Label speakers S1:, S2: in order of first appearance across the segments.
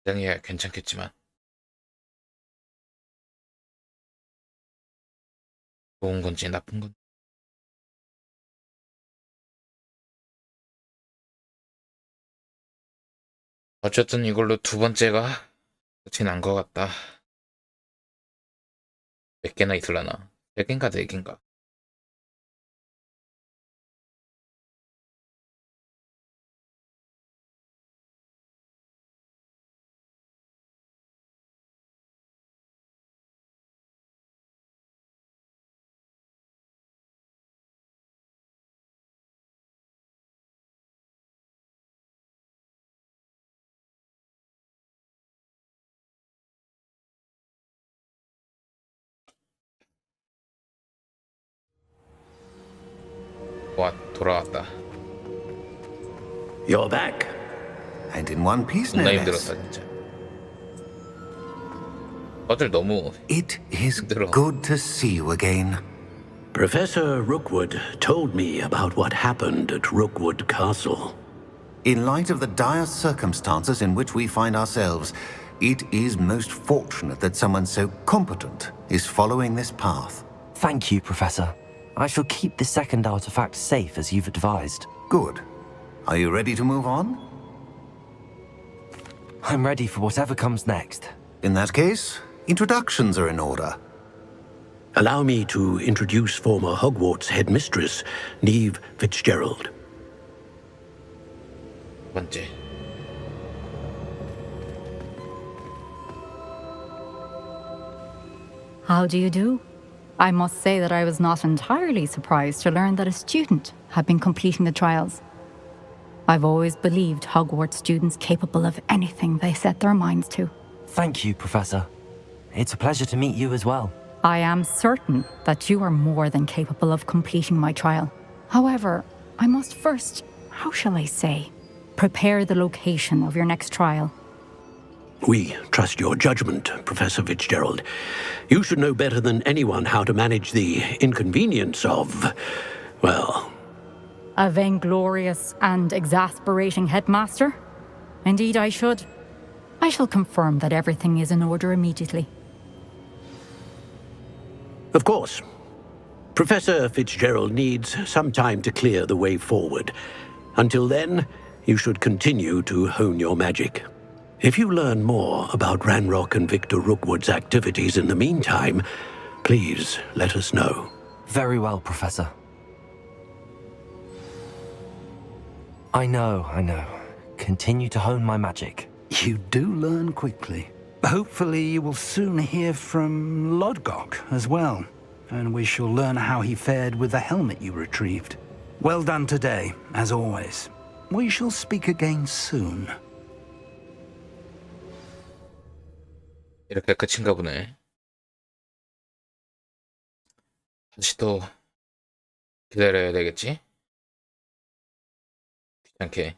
S1: 당장이야 괜찮겠지만 좋은 건지 나쁜 건지. 어쨌든 이걸로 두 번째가 끝이 난 것 같다. 몇 개나 있을라나? 세 개인가 네 개인가? 와, 돌아왔다.
S2: You're back.
S3: And in one piece, no
S1: 존나
S3: less.
S1: 힘들었다 진짜. 다들 너무
S3: It is
S1: 힘들어.
S3: good to see you again.
S2: Professor Rookwood told me about what happened at Rookwood Castle.
S3: In light of the dire circumstances in which we find ourselves, it is most fortunate that someone so competent is following this path.
S4: Thank you, Professor. I shall keep the second artifact safe as you've advised.
S3: Good. Are you ready to move on?
S4: I'm ready for whatever comes next.
S3: In that case, introductions are in order.
S2: Allow me to introduce former Hogwarts headmistress, Neve Fitzgerald.
S1: 두 번째.
S5: How do you do? I must say that I was not entirely surprised to learn that a student had been completing the trials. I've always believed Hogwarts students capable of anything they set their minds to.
S4: Thank you, Professor. It's a pleasure to meet you as well.
S5: I am certain that you are more than capable of completing my trial. However, I must first, how shall I say, prepare the location of your next trial.
S2: We trust your judgment, Professor Fitzgerald. You should know better than anyone how to manage the inconvenience of, well...
S5: A vainglorious and exasperating headmaster? Indeed, I should. I shall confirm that everything is in order immediately.
S2: Of course. Professor Fitzgerald needs some time to clear the way forward. Until then, you should continue to hone your magic. If you learn more about Ranrock and Victor Rookwood's activities in the meantime, please let us know.
S4: Very well, Professor. I know. Continue to hone my magic.
S6: You do learn quickly. Hopefully you will soon hear from Lodgok as well, and we shall learn how he fared with the helmet you retrieved. Well done today, as always. We shall speak again soon.
S1: 이렇게 끝인가 보네. 다시 또 기다려야 되겠지? 귀찮게.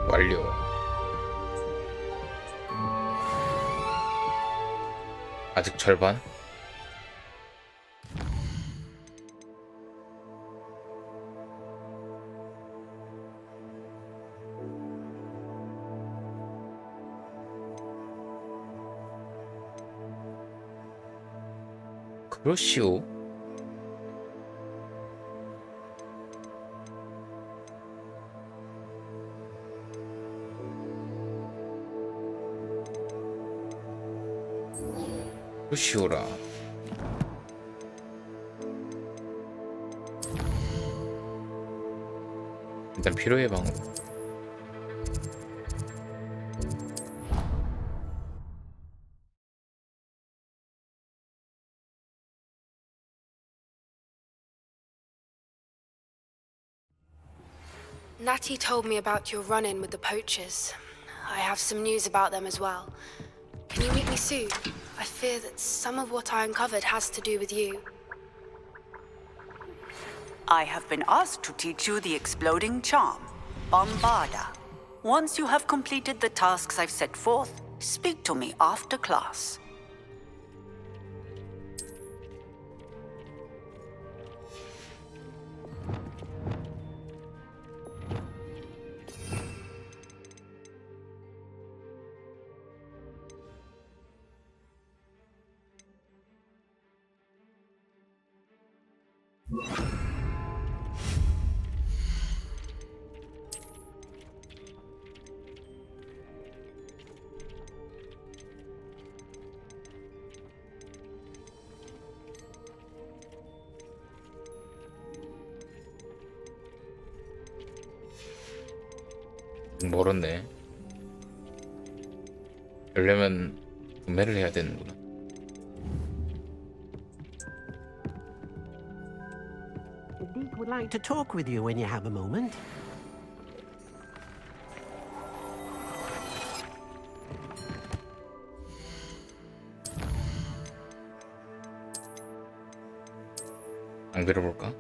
S1: 완료. 아직 절반? 그러시오. 그러시오라. 일단 필요해 방으로.
S7: Natty told me about your run-in with the poachers. I have some news about them as well. Can you meet me soon? I fear that some of what I uncovered has to do with you.
S8: I have been asked to teach you the exploding charm, Bombarda. Once you have completed the tasks I've set forth, speak to me after class.
S1: 멀었네. 그러려면 구매를 해야 되는구나.
S2: Deek would like to talk with you when you have a moment.
S1: 안 그려볼까?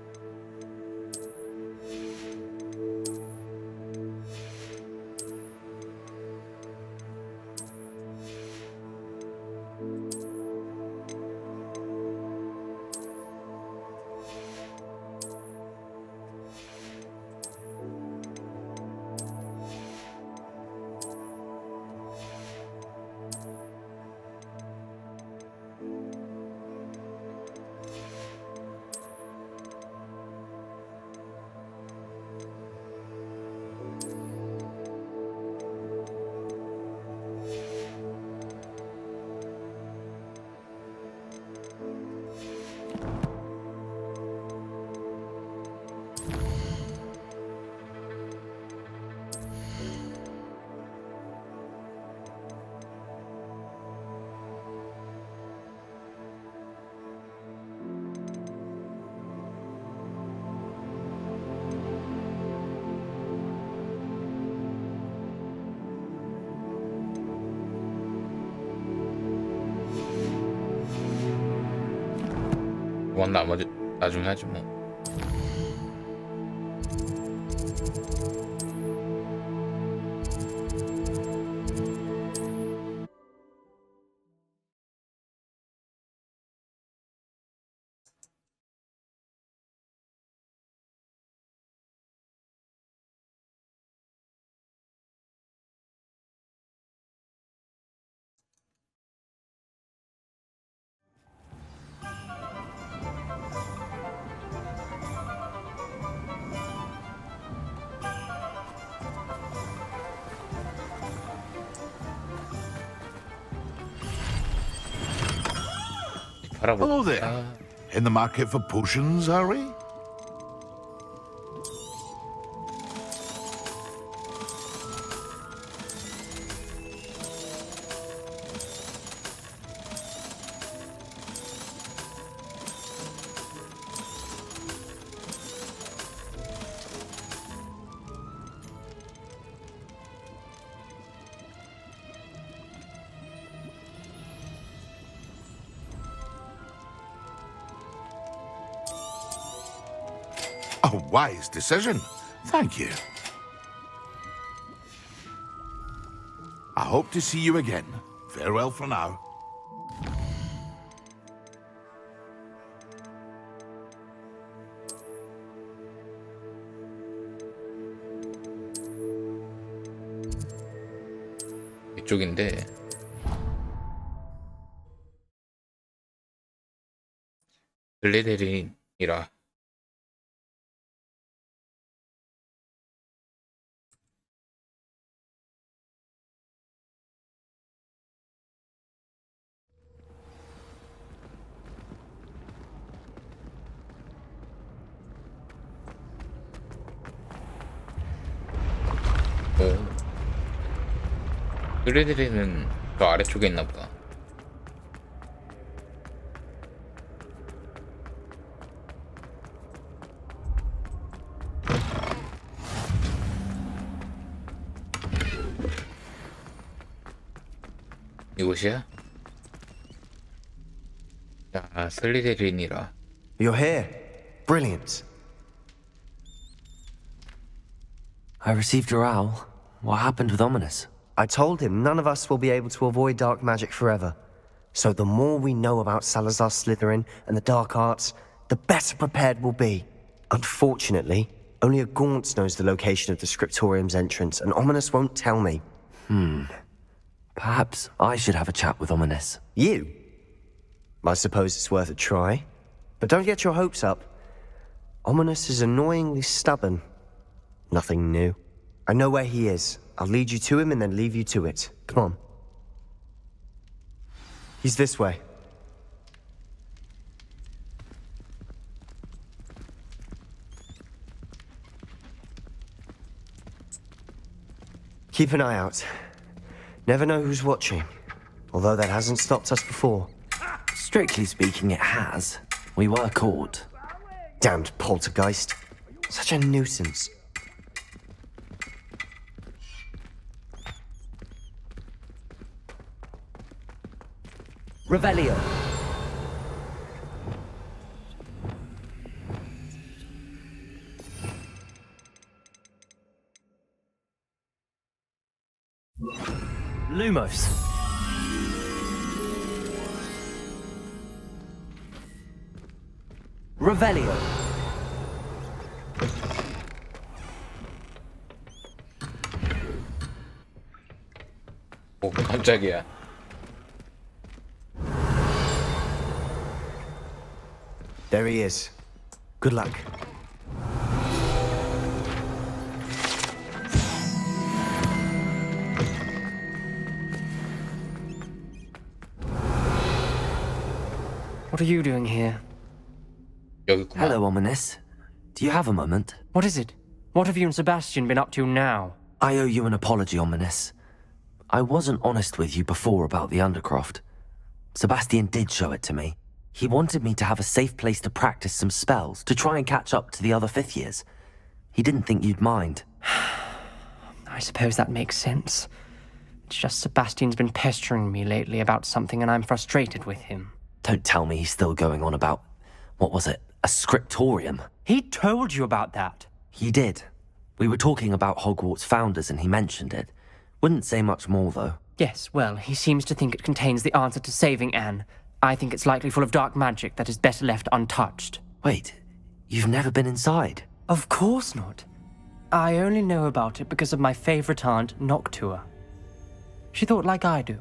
S1: 그건 나중에 하지 뭐.
S9: Hello there. In the market for potions, are we? A wise decision. Thank you. I hope to see you again. Farewell for now.
S1: 이쪽인데 글리데린이라. 글리데린은 저 아래쪽에 있나 보다. 이곳이야? 야, 슬리데린이라.
S10: You're here. Brilliant.
S4: I received your owl. What happened with Ominous?
S10: I told him none of us will be able to avoid dark magic forever. So the more we know about Salazar Slytherin and the dark arts, the better prepared we'll be. Unfortunately, only a Gaunt knows the location of the Scriptorium's entrance, and Ominous won't tell me.
S4: Perhaps I should have a chat with Ominous.
S10: You? I suppose it's worth a try. But don't get your hopes up. Ominous is annoyingly stubborn. Nothing new. I know where he is. I'll lead you to him and then leave you to it. Come on. He's this way. Keep an eye out. Never know who's watching. Although that hasn't stopped us before.
S4: Strictly speaking, it has. We were caught.
S10: Damned poltergeist. Such a nuisance.
S4: Revelio. Lumos. Revelio.
S1: 오, 깜짝이야.
S10: There he is. Good luck.
S11: What are you doing here?
S1: 여기구만.
S4: Hello, Ominous. Do you have a moment?
S11: What is it? What have you and Sebastian been up to now?
S4: I owe you an apology, Ominous. I wasn't honest with you before about the Undercroft. Sebastian did show it to me. He wanted me to have a safe place to practice some spells, to try and catch up to the other fifth years. He didn't think you'd mind.
S11: I suppose that makes sense. It's just Sebastian's been pestering me lately about something and I'm frustrated with him.
S4: Don't tell me he's still going on about, what was it, a scriptorium?
S11: He told you about that.
S4: He did. We were talking about Hogwarts founders and he mentioned it. Wouldn't say much more, though.
S11: Yes, well, he seems to think it contains the answer to saving Anne. I think it's likely full of dark magic that is better left untouched.
S4: Wait, you've never been inside?
S11: Of course not. I only know about it because of my favorite aunt, Noctua. She thought like I do.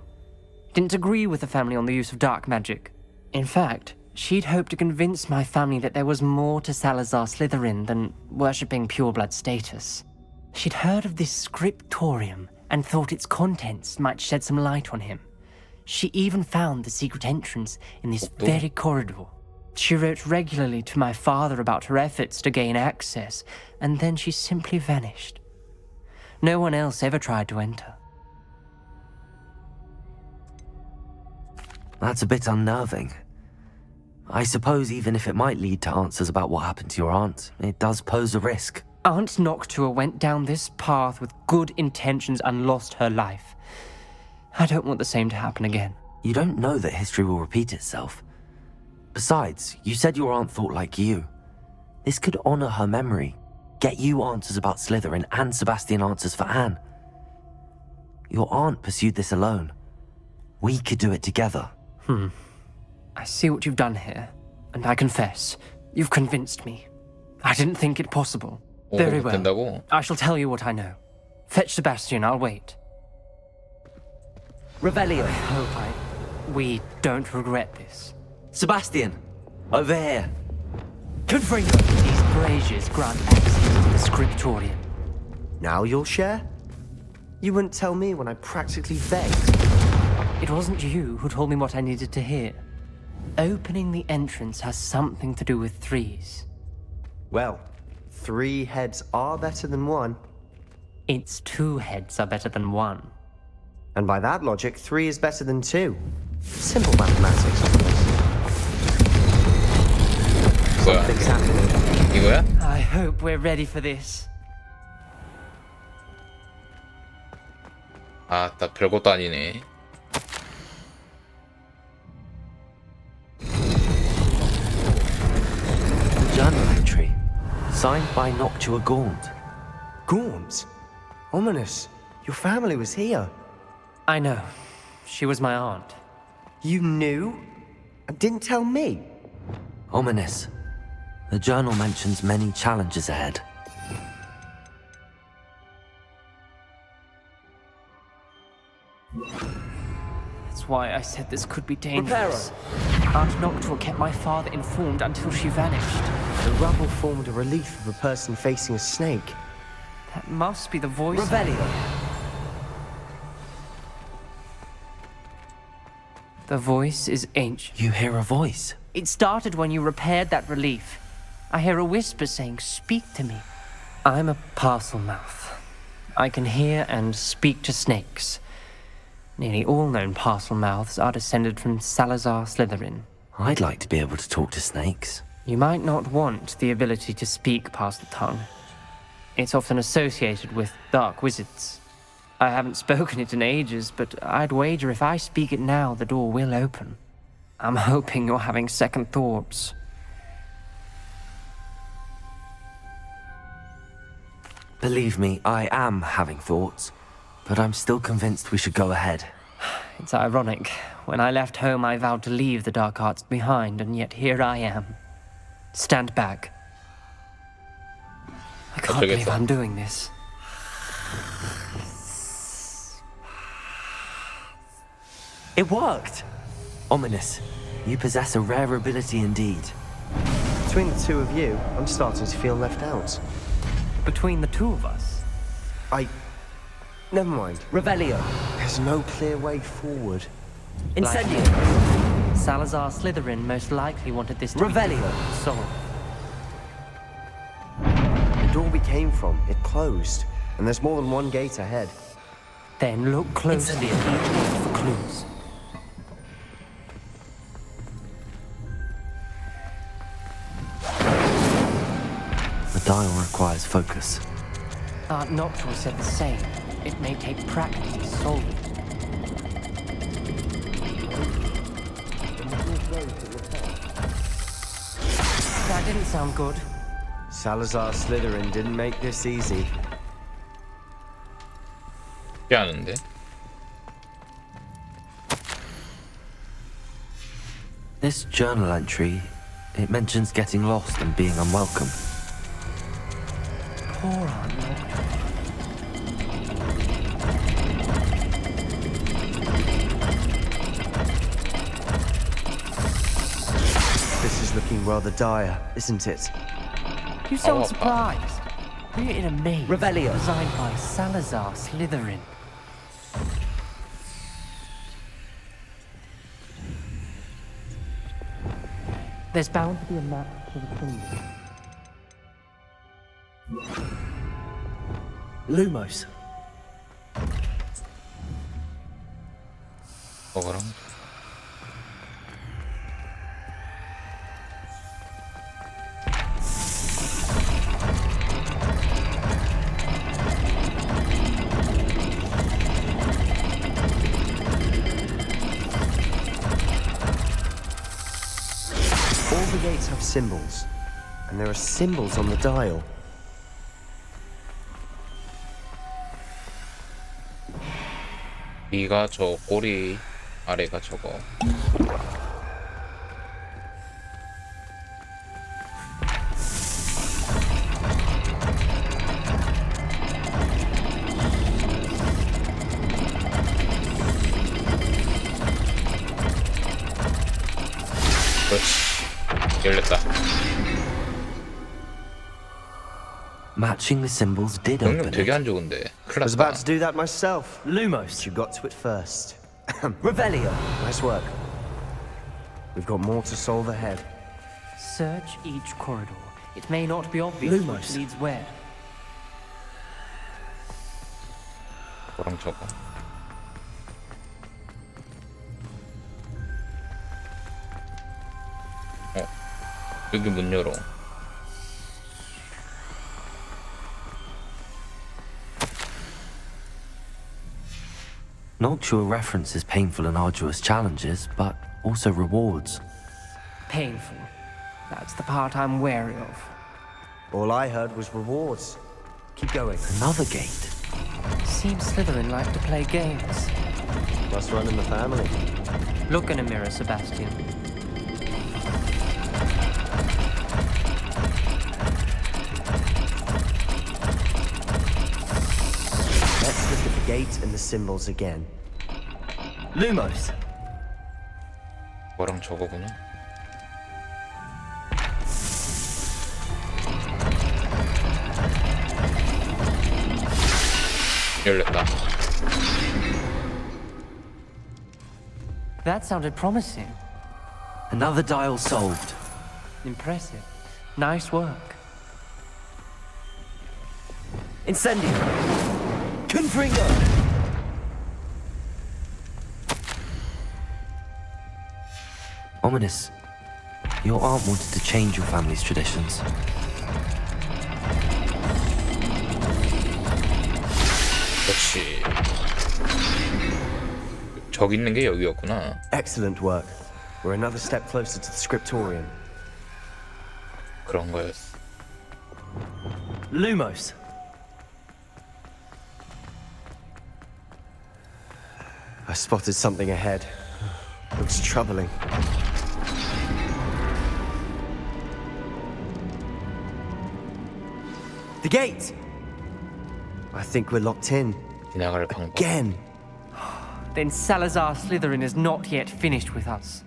S11: Didn't agree with the family on the use of dark magic. In fact, she'd hoped to convince my family that there was more to Salazar Slytherin than worshipping pureblood status. She'd heard of this scriptorium and thought its contents might shed some light on him. She even found the secret entrance in this very corridor. She wrote regularly to my father about her efforts to gain access, and then she simply vanished. No one else ever tried to enter.
S4: That's a bit unnerving. I suppose even if it might lead to answers about what happened to your aunt, it does pose a risk.
S11: Aunt Noctua went down this path with good intentions and lost her life. I don't want the same to happen again.
S4: You don't know that history will repeat itself. Besides, you said your aunt thought like you. This could honor her memory, get you answers about Slytherin and Sebastian answers for Anne. Your aunt pursued this alone. We could do it together.
S11: I see what you've done here, and I confess, you've convinced me. I didn't think it possible. Very well.
S1: 된다고?
S11: I shall tell you what I know. Fetch Sebastian, I'll wait.
S4: Revelio.
S11: I hope we don't regret this.
S4: Sebastian, over here.
S11: Confringo. These braziers grant access to the scriptorium.
S10: Now you'll share? You wouldn't tell me when I practically begged.
S11: It wasn't you who told me what I needed to hear. Opening the entrance has something to do with threes.
S10: Well, 3 heads are better than 1.
S11: Its 2 heads are better than 1.
S10: And by that logic, 3 is better than 2. Simple mathematics, of course.
S1: 뭐야?
S10: Something's happening.
S1: 이거야?
S11: I hope we're ready for this.
S1: 아, 나 별것도 아니네.
S4: journal entry, signed by Noctua Gaunt.
S10: Gaunt? Ominous. Your family was here.
S11: I know. She was my aunt.
S10: You knew? And didn't tell me?
S4: Ominous. The journal mentions many challenges ahead.
S11: That's why I said this could be dangerous. Aunt Noctua kept my father informed until she vanished.
S10: The rubble formed a relief of a person facing a snake.
S11: That must be the voice.
S10: Revelio.
S11: The voice is ancient.
S4: You hear a voice?
S11: It started when you repaired that relief. I hear a whisper saying, "Speak to me." I'm a parcel mouth. I can hear and speak to snakes. Nearly all known parcel mouths are descended from Salazar Slytherin.
S4: I'd like to be able to talk to snakes.
S11: You might not want the ability to speak past the tongue. It's often associated with dark wizards. I haven't spoken it in ages, but I'd wager if I speak it now, the door will open. I'm hoping you're having second thoughts.
S4: Believe me, I am having thoughts, but I'm still convinced we should go ahead.
S11: It's ironic. When I left home, I vowed to leave the dark arts behind, and yet here I am. Stand back. I can't believe I'm doing this.
S4: It worked! Ominous, you possess a rare ability indeed.
S10: Between the two of you, I'm starting to feel left out.
S11: Between the two of us?
S10: Never mind.
S4: Revelio.
S10: There's no clear way forward.
S4: Incendio.
S11: Salazar Slytherin most likely wanted this to
S4: Revelio.
S11: be solved.
S10: The door we came from, it closed. And there's more than one gate ahead.
S11: Then look closely at each gate for clues.
S4: The dial requires focus.
S11: Aunt Noctua said the same. It may take practice to solve it. That didn't sound good.
S10: Salazar Slytherin didn't make this easy.
S1: 하는데.
S4: This journal entry, it mentions getting lost and being unwelcome.
S11: Poor Aunt Noctua.
S10: This is looking rather dire, isn't it?
S11: You sound surprised. We're in a maze
S4: Revelio.
S11: designed by Salazar Slytherin. There's bound to be a map to the kingdom.
S4: Lumos.
S1: 그럼.
S10: All the gates have symbols. And there are symbols on the dial.
S1: 위가 저 꼬리, 아래가 저거. 그렇지. 열렸다.
S4: Matching the symbols did
S1: 능력
S4: open
S1: 되게
S4: it.
S1: 안 좋은데. 큰일
S10: I was about
S1: 났다.
S10: to do that myself.
S4: Lumos.
S10: You got to it first.
S4: Revelio.
S10: Nice work. We've got more to solve ahead.
S11: Search each corridor. It may not be obvious
S4: Lumos.
S11: which leads where.
S1: 저랑 저거. 여기 문 열어.
S4: Noctua references painful and arduous challenges, but also rewards.
S11: Painful. That's the part I'm wary of.
S10: All I heard was rewards. Keep going.
S4: Another gate.
S11: Seems Slytherin like to play games.
S10: Must run in the family.
S11: Look in a mirror, Sebastian.
S10: Let's look at the gate and the symbols again. Lumos.
S1: 뭐랑 저거구나. 열렸다.
S11: That sounded promising.
S4: Another dial solved.
S11: Impressive. Nice work.
S10: Incendio. Confringo.
S4: Ominous. Your aunt wanted to change your family's traditions.
S1: 역시 저기 있는 게 여기였구나.
S10: Excellent work. We're another step closer to the scriptorium.
S1: 그런 거였어.
S10: Lumos. I spotted something ahead. Looks troubling. The gate! I think we're locked in.
S1: 지나갈 방법.
S10: Again.
S11: Then Salazar Slytherin is not yet finished with us.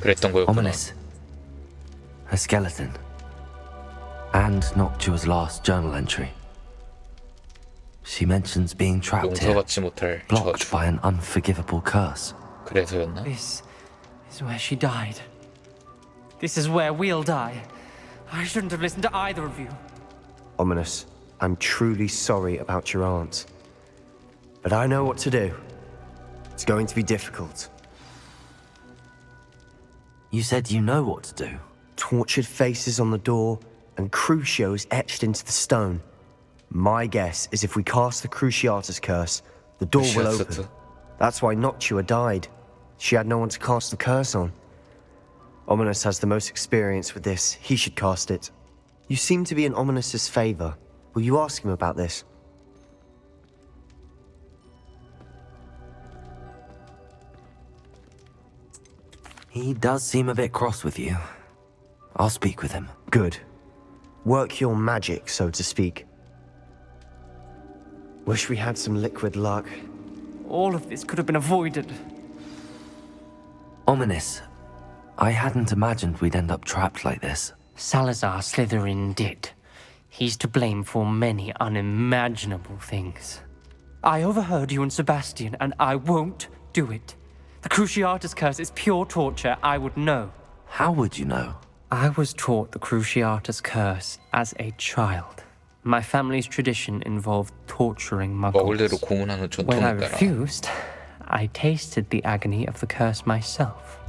S1: 그랬던 거였구나.
S4: Ominous. A skeleton. And Noctua's last journal entry. She mentions being trapped here,
S1: 용서받지 못할
S4: blocked
S1: 저주.
S4: by an unforgivable curse.
S1: 그래서였나?
S11: This is where she died. This is where we'll die. I shouldn't have listened to either of you.
S10: Ominous, I'm truly sorry about your aunt. But I know what to do. It's going to be difficult.
S4: You said you know what to do.
S10: Tortured faces on the door and Crucios etched into the stone. My guess is if we cast the Cruciatus curse, the door will open. That's why Noctua died. She had no one to cast the curse on. Ominous has the most experience with this. He should cast it. You seem to be in Ominous's favor. Will you ask him about this?
S4: He does seem a bit cross with you. I'll speak with him.
S10: Good. Work your magic, so to speak. Wish we had some liquid luck.
S11: All of this could have been avoided.
S4: Ominous. I hadn't imagined we'd end up trapped like this.
S11: Salazar Slytherin did. He's to blame for many unimaginable things. I overheard you and Sebastian, and I won't do it. The Cruciatus curse is pure torture. I would know.
S4: How would you know?
S11: I was taught the Cruciatus curse as a child. My family's tradition involved torturing
S1: 먹을 대로
S11: muggles.
S1: 고문하는
S11: When I
S1: 전통을 따라.
S11: refused, I tasted the agony of the curse myself.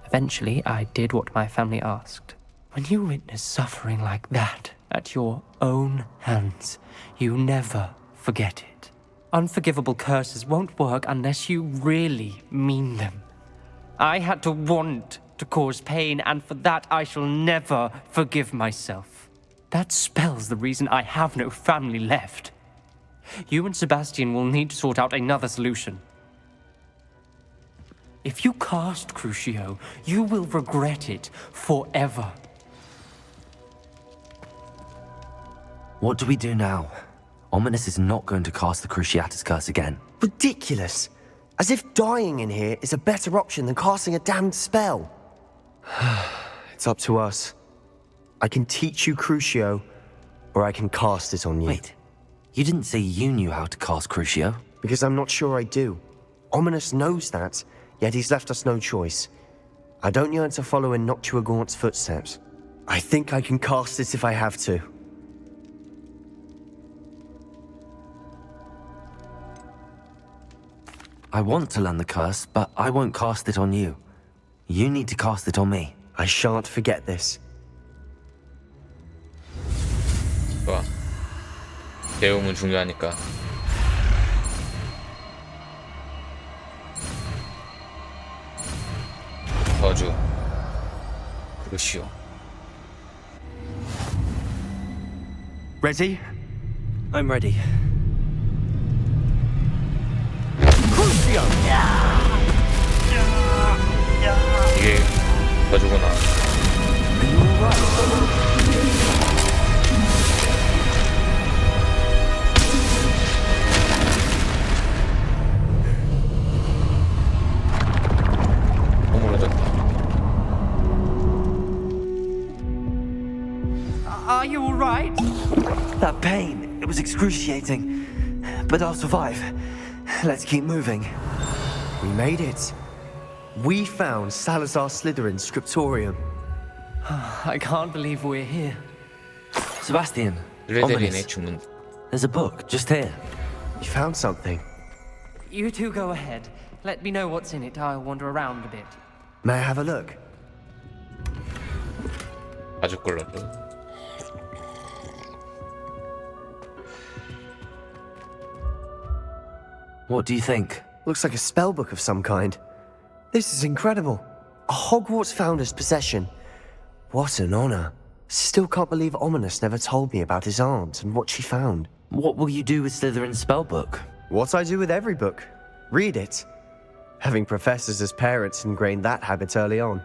S11: Eventually, I did what my family asked. When you witness suffering like that at your own hands, you never forget it. Unforgivable curses won't work unless you really mean them. I had to want to cause pain, and for that I shall never forgive myself. That spells the reason I have no family left. You and Sebastian will need to sort out another solution. If you cast Crucio, you will regret it forever.
S4: What do we do now? Ominous is not going to cast the Cruciatus curse again.
S10: Ridiculous. As if dying in here is a better option than casting a damned spell. It's up to us. I can teach you Crucio, or I can cast it on you.
S4: Wait, you didn't say you knew how to cast Crucio?
S10: Because I'm not sure I do. Ominous knows that, yet he's left us no choice. I don't yearn to follow in Noctua Gaunt's footsteps. I think I can cast it if I have to.
S4: I want to learn the curse, but I won't cast it on you. You need to cast it on me.
S10: I shan't forget this.
S1: 좋아. 배움은 중요하니까. 저주. 그것이요.
S10: Ready? I'm ready.
S1: 이게 저주구나. 허물어졌다.
S11: Are you alright?
S4: That pain, it was excruciating. But I'll survive. Let's keep moving.
S10: We made it. We found Salazar Slytherin's scriptorium.
S11: I can't believe we're here.
S4: Sebastian,
S1: 블레데린의
S4: ominous.
S1: 주문.
S4: There's a book just here.
S10: You found something.
S11: You two go ahead. Let me know what's in it. I'll wander around a bit.
S10: May I have a look?
S1: 가죽 글러브.
S4: What do you think?
S10: Looks like a spellbook of some kind. This is incredible. A Hogwarts founder's possession. What an honor. Still can't believe Ominous never told me about his aunt and what she found.
S4: What will you do with Slytherin's spellbook?
S10: What I do with every book. Read it. Having professors as parents ingrained that habit early on.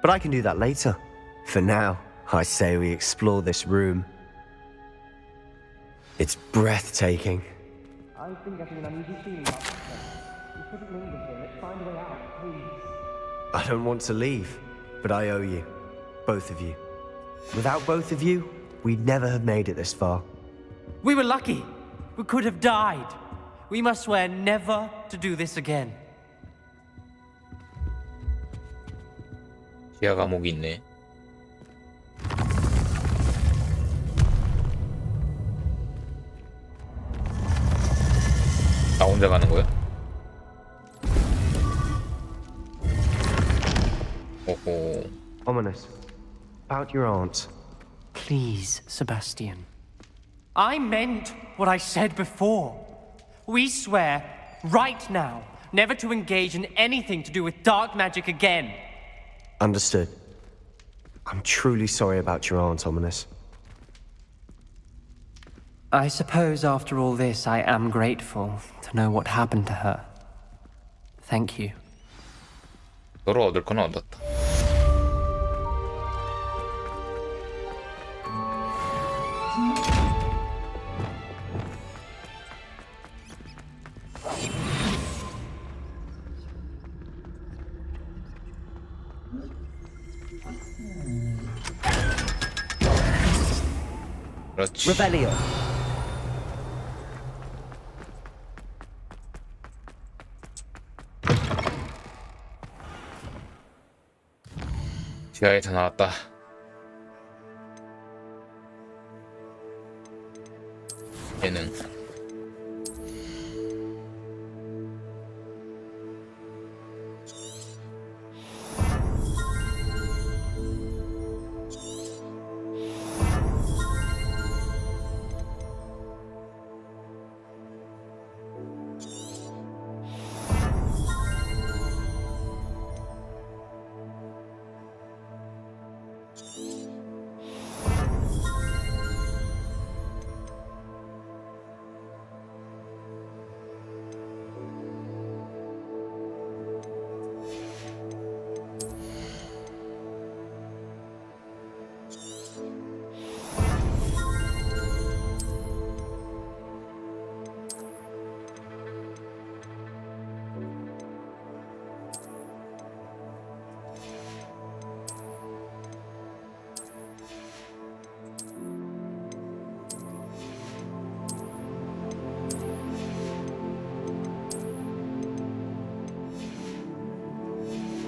S10: But I can do that later. For now, I say we explore this room. It's breathtaking.
S11: I've been getting an uneasy feeling about this place. You couldn't linger here. Let's find a way out, please.
S10: I don't want to leave, but I owe you. Both of you. Without both of you, we'd never have made it this far.
S11: We were lucky. We could have died. We must swear never to do this again.
S1: 지하 감옥이 있네. 나 혼자 가는 거야? 오호.
S10: Ominous. About your aunt.
S11: Please, Sebastian. I meant what I said before. We swear, right now, never to engage in anything to do with dark magic again.
S10: Understood. I'm truly sorry about your aunt, Ominous.
S11: I suppose after all this, I am grateful to know what happened to her. Thank you.
S1: 너로 얻을 건 얻었다. 그렇지.
S10: Revelio.
S1: 지하에서 나왔다. 예능.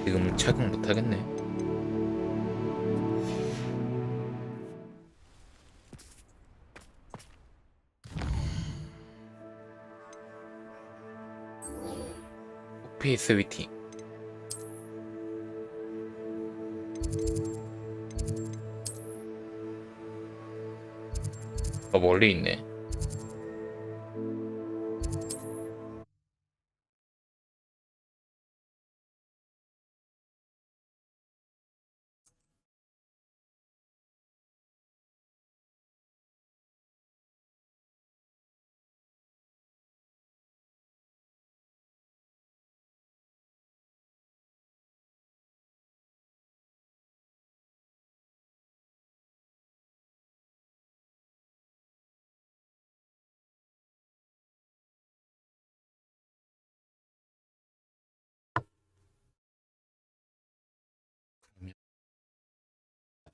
S1: 지금 착용 못하겠네. 오피스 위팅. 더 멀리 있네.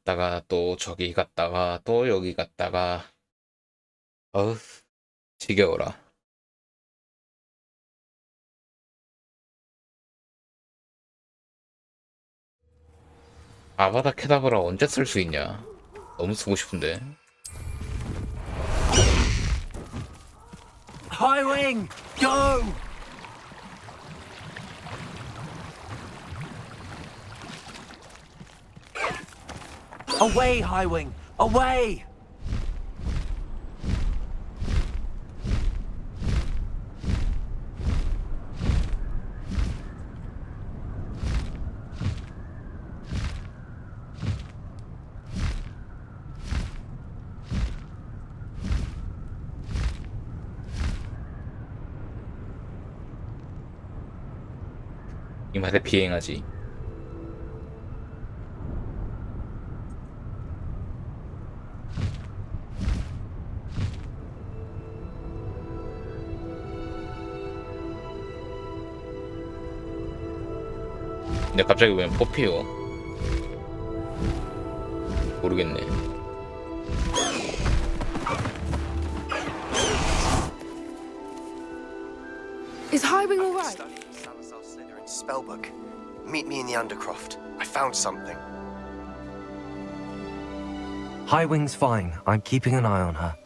S1: 갔다가 또 저기 갔다가 또 여기 갔다가 어우 지겨워라. 아바다 케다브라 언제 쓸 수 있냐? 너무 쓰고 싶은데.
S10: Highwing, go! Away, Highwing! Away!
S1: 이 맛에 비행하지. 근데 갑자기 왜 뽑히요? 모르겠네.
S7: Is Highwing all right?
S10: Studying Salazar Slytherin's spellbook. Meet me in the Undercroft. I found something.
S4: Highwing's fine. I'm keeping an eye on her.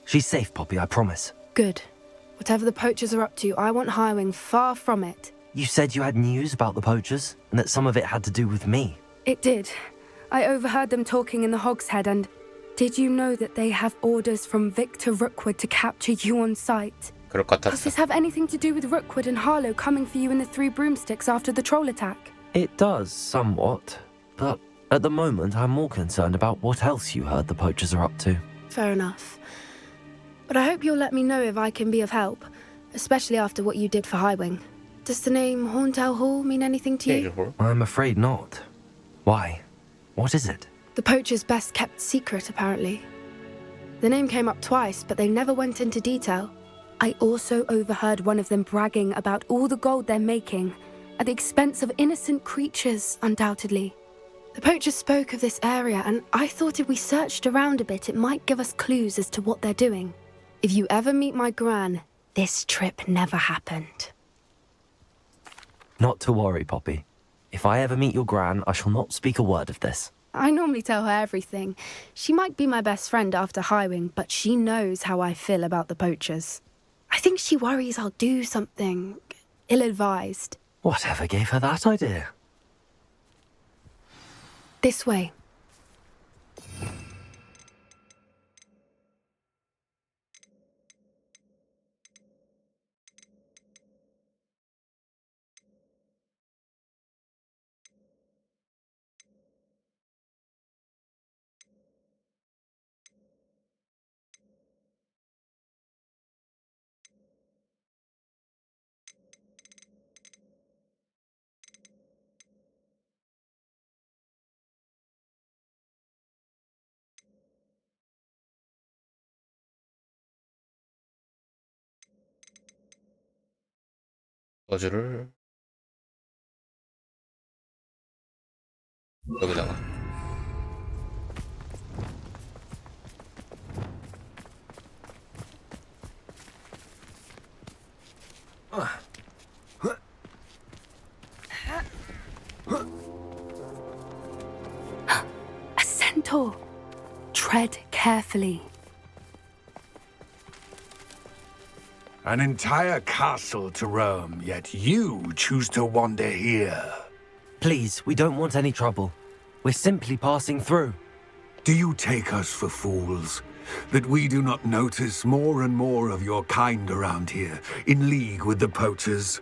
S4: She's safe, Poppy, I promise.
S7: Good. Whatever the poachers are up to, I want Highwing far from it.
S4: You said you had news about the poachers, and that some of it had to do with me.
S7: It did. I overheard them talking in the Hogshead, and did you know that they have orders from Victor Rookwood to capture you on sight?
S1: 그럴 것
S7: Does
S1: 같았어.
S7: this have anything to do with Rookwood and Harlow coming for you in the Three Broomsticks after the troll attack?
S4: It does, somewhat. But at the moment, I'm more concerned about what else you heard the poachers are up to.
S7: Fair enough. But I hope you'll let me know if I can be of help, especially after what you did for Highwing. Does the name Hauntow Hall mean anything to you?
S4: I'm afraid not. Why? What is it?
S7: The poacher's best kept secret, apparently. The name came up twice, but they never went into detail. I also overheard one of them bragging about all the gold they're making, at the expense of innocent creatures, undoubtedly. The poachers spoke of this area, and I thought if we searched around a bit, it might give us clues as to what they're doing. If you ever meet my gran, this trip never happened.
S4: Not to worry, Poppy. If I ever meet your gran, I shall not speak a word of this.
S7: I normally tell her everything. She might be my best friend after Highwing, but she knows how I feel about the poachers. I think she worries I'll do something ill-advised.
S4: Whatever gave her that idea?
S7: This way.
S1: 저주를 여기다가.
S7: A centaur. Tread carefully.
S9: An entire castle to roam, yet you choose to wander here.
S4: Please, we don't want any trouble. We're simply passing through.
S9: Do you take us for fools? that we do not notice more and more of your kind around here, in league with the poachers?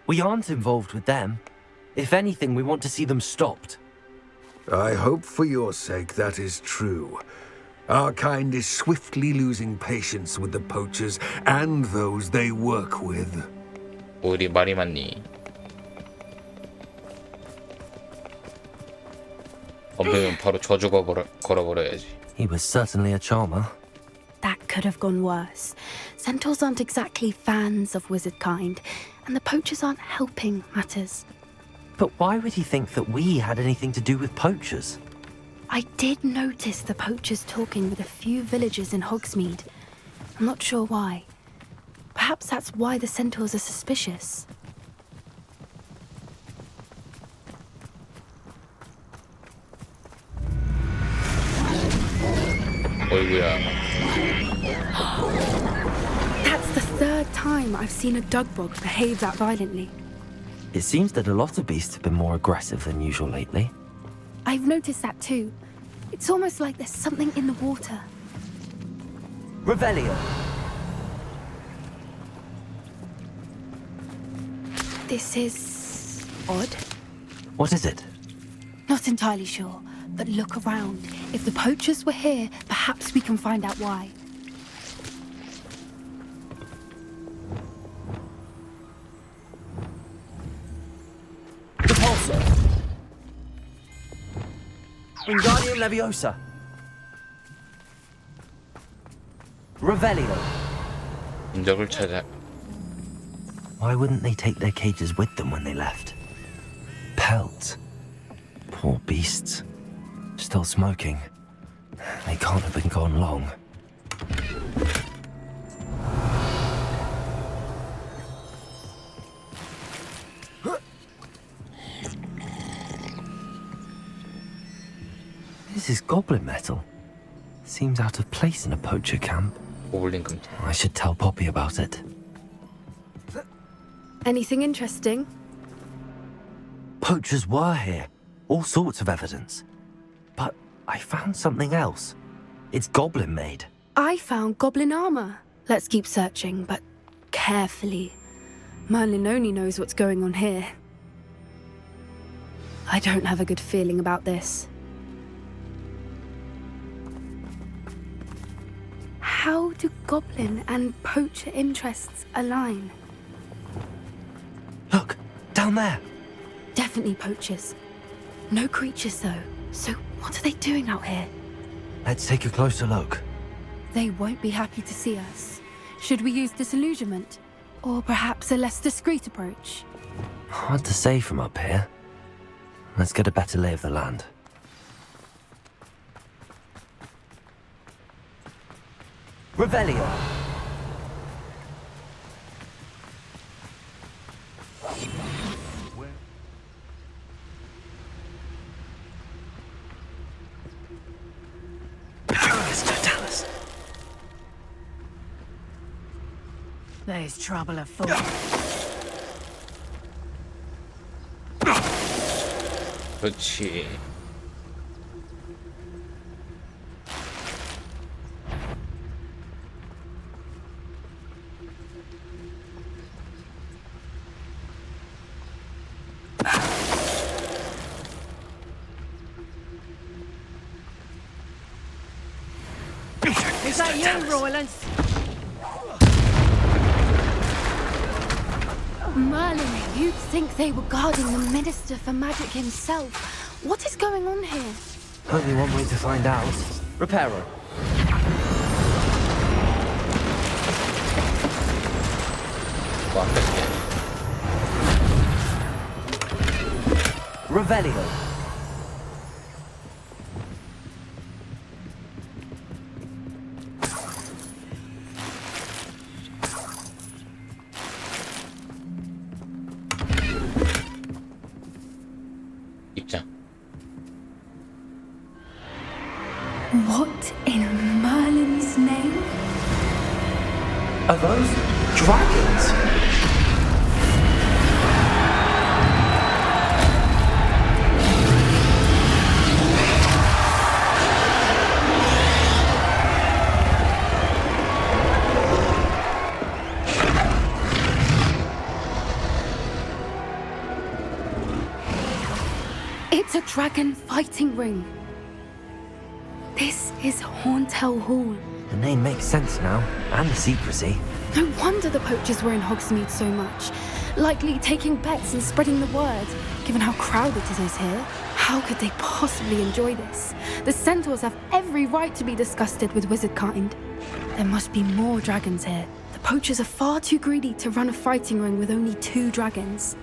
S4: We aren't involved with them. If anything, we want to see them stopped.
S9: I hope for your sake that is true. Our kind is swiftly losing patience with the poachers and those they work with.
S1: 우리 말이 맞니? 덤비면 바로 저주 걸어버려야지.
S4: He was certainly a charmer.
S7: That could have gone worse. Centaurs aren't exactly fans of wizard kind, and the poachers aren't helping matters.
S4: But why would he think that we had anything to do with poachers?
S7: I did notice the poachers talking with a few villagers in Hogsmeade. I'm not sure why. Perhaps that's why the centaurs are suspicious.
S1: 어이구야.
S7: That's the third time I've seen a dugbog behave that violently.
S4: It seems that a lot of beasts have been more aggressive than usual lately.
S7: I've noticed that too. It's almost like there's something in the water.
S4: Revelio!
S7: This is odd.
S4: What is it?
S7: Not entirely sure, but look around. If the poachers were here, perhaps we can find out why.
S4: Repulsor! Wingardium Leviosa! Revelio!
S1: 흔적을 찾아.
S4: Why wouldn't they take their cages with them when they left? Pelts. Poor beasts. Still smoking. They can't have been gone long. This is goblin metal. Seems out of place in a poacher camp.
S1: 고블린 금지.
S4: I should tell Poppy about it.
S7: Anything interesting?
S4: Poachers were here. All sorts of evidence. But I found something else. It's goblin made.
S7: I found goblin armor. Let's keep searching, but carefully. Merlin only knows what's going on here. I don't have a good feeling about this. How do goblin and poacher interests align?
S4: Look, down there.
S7: Definitely poachers. No creatures, though. So what are they doing out here?
S4: Let's take a closer look.
S7: They won't be happy to see us. Should we use disillusionment? Or perhaps a less discreet approach?
S4: Hard to say from up here. Let's get a better lay of the land. Revelio!
S12: There's trouble afoot.
S1: 그렇지.
S12: Is that you, Roylance?
S7: Merlin, you'd think they were guarding the Minister for Magic himself. What is going on here?
S4: Only one way to find out. Reparo. Revelio.
S1: 입장.
S7: What in Merlin's name?
S4: Are those dragons?
S7: It's a dragon fighting ring. This is Horntail Hall.
S4: The name makes sense now, and the secrecy.
S7: No wonder the poachers were in Hogsmeade so much. Likely taking bets and spreading the word, given how crowded it is here. How could they possibly enjoy this? The centaurs have every right to be disgusted with wizardkind. There must be more dragons here. The poachers are far too greedy to run a fighting ring with only 2 dragons.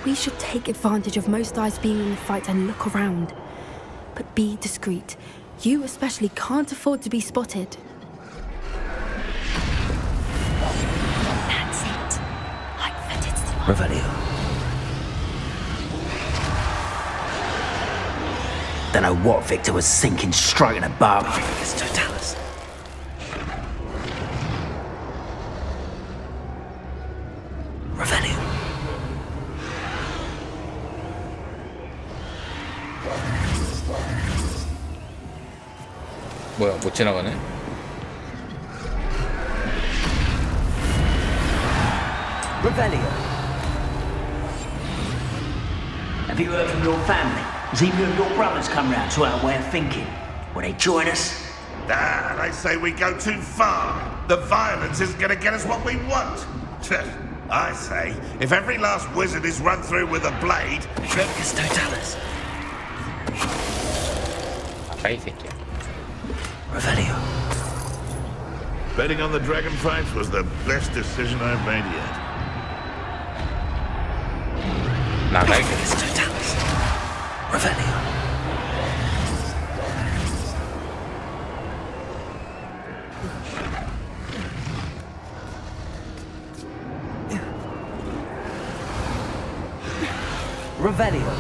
S7: We should take advantage of most eyes being in the fight and look around. But be discreet. You especially can't afford to be spotted.
S12: That's it. Like that it's the
S4: Revelio.
S13: Don't know what Victor was thinking, stroking a barb.
S4: It's Totalis. Revelio.
S1: 뭐야, 못 지나가네?
S4: Revelio.
S13: Have you heard from your family? Has either of your brothers come round to our way of thinking? Will they join us?
S14: Ah, they say we go too far. The violence isn't going to get us what we want. I say, if every last wizard is run through with a blade, then...
S4: It's Totalis.
S1: 아까 이 새끼야.
S4: Revelio.
S14: Betting on the dragon fights was the best decision I've made yet.
S1: 나갈게.
S4: It's Totalis. Revelio. Revelio.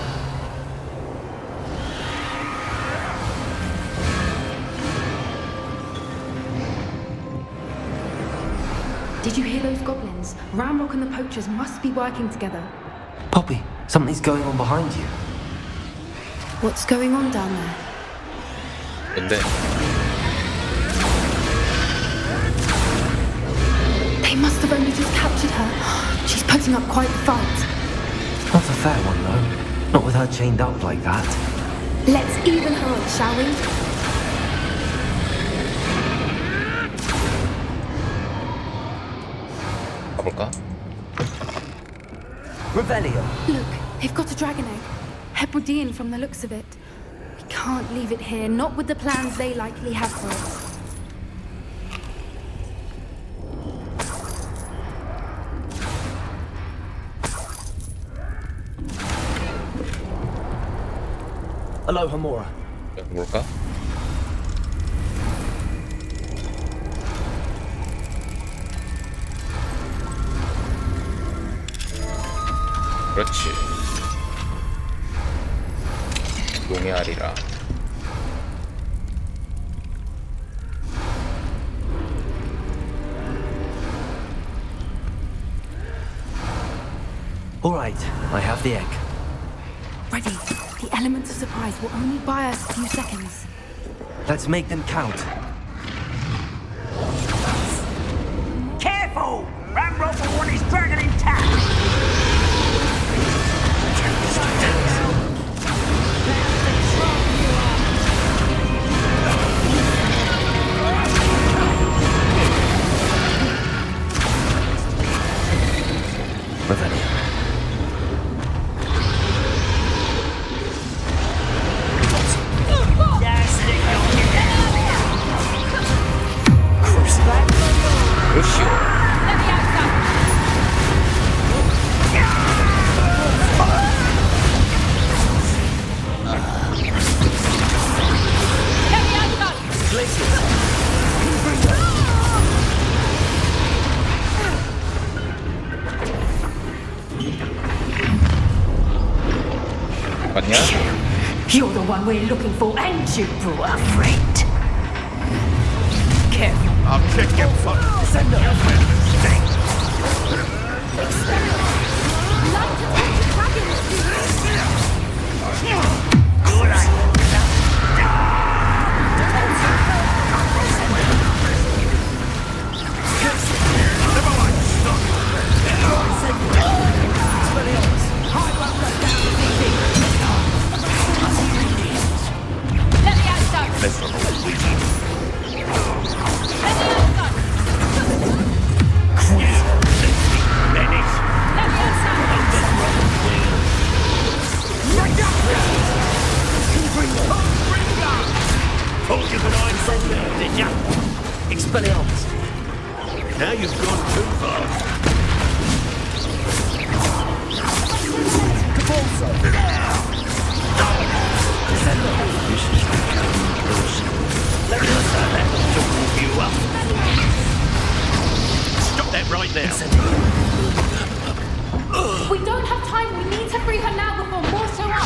S7: Did you hear those goblins? Ramrock and the poachers must be working together.
S4: Poppy, something's going on behind you.
S7: What's going on down there?
S1: 근데
S7: They must have only just captured her. She's putting up quite the fight.
S4: Not a fair one, though. Not with her chained up like that.
S7: Let's even her up, shall we?
S1: 가볼까?
S4: Revelio.
S7: Look, they've got a dragon egg. Hebridean from the looks of it. We can't leave it here, not with the plans they likely have for us.
S10: Aloha, Mora.
S1: 가볼까? 그렇지. 용해하리라.
S4: All right, I have the egg.
S7: Ready. The elements of surprise will only buy us a few seconds.
S4: Let's make them count.
S13: Careful! Ramrock will want his dragon intact!
S4: Revelio.
S1: 맞냐?
S12: You're the one we're looking for, and you brought a friend. Careful.
S14: I'll kick your fucking...
S12: Send
S2: Expelliarmus! Now you've gone too far. Stop that right now.
S5: We don't have time. We need to free her now before more show up.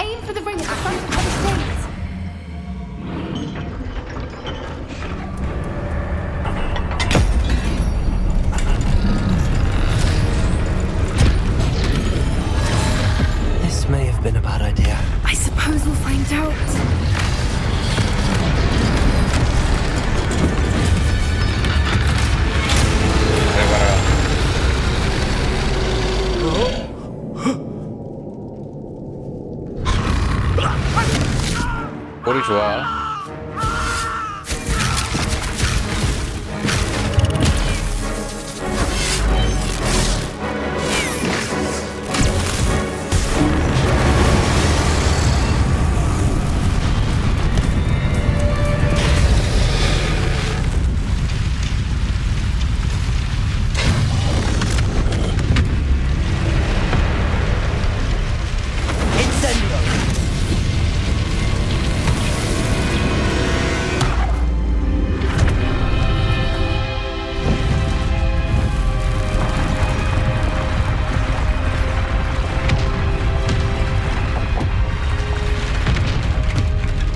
S5: Aim for the ring at the front of the stage.
S4: This may have been a bad idea.
S7: I suppose we'll find out.
S1: 머리 좋아.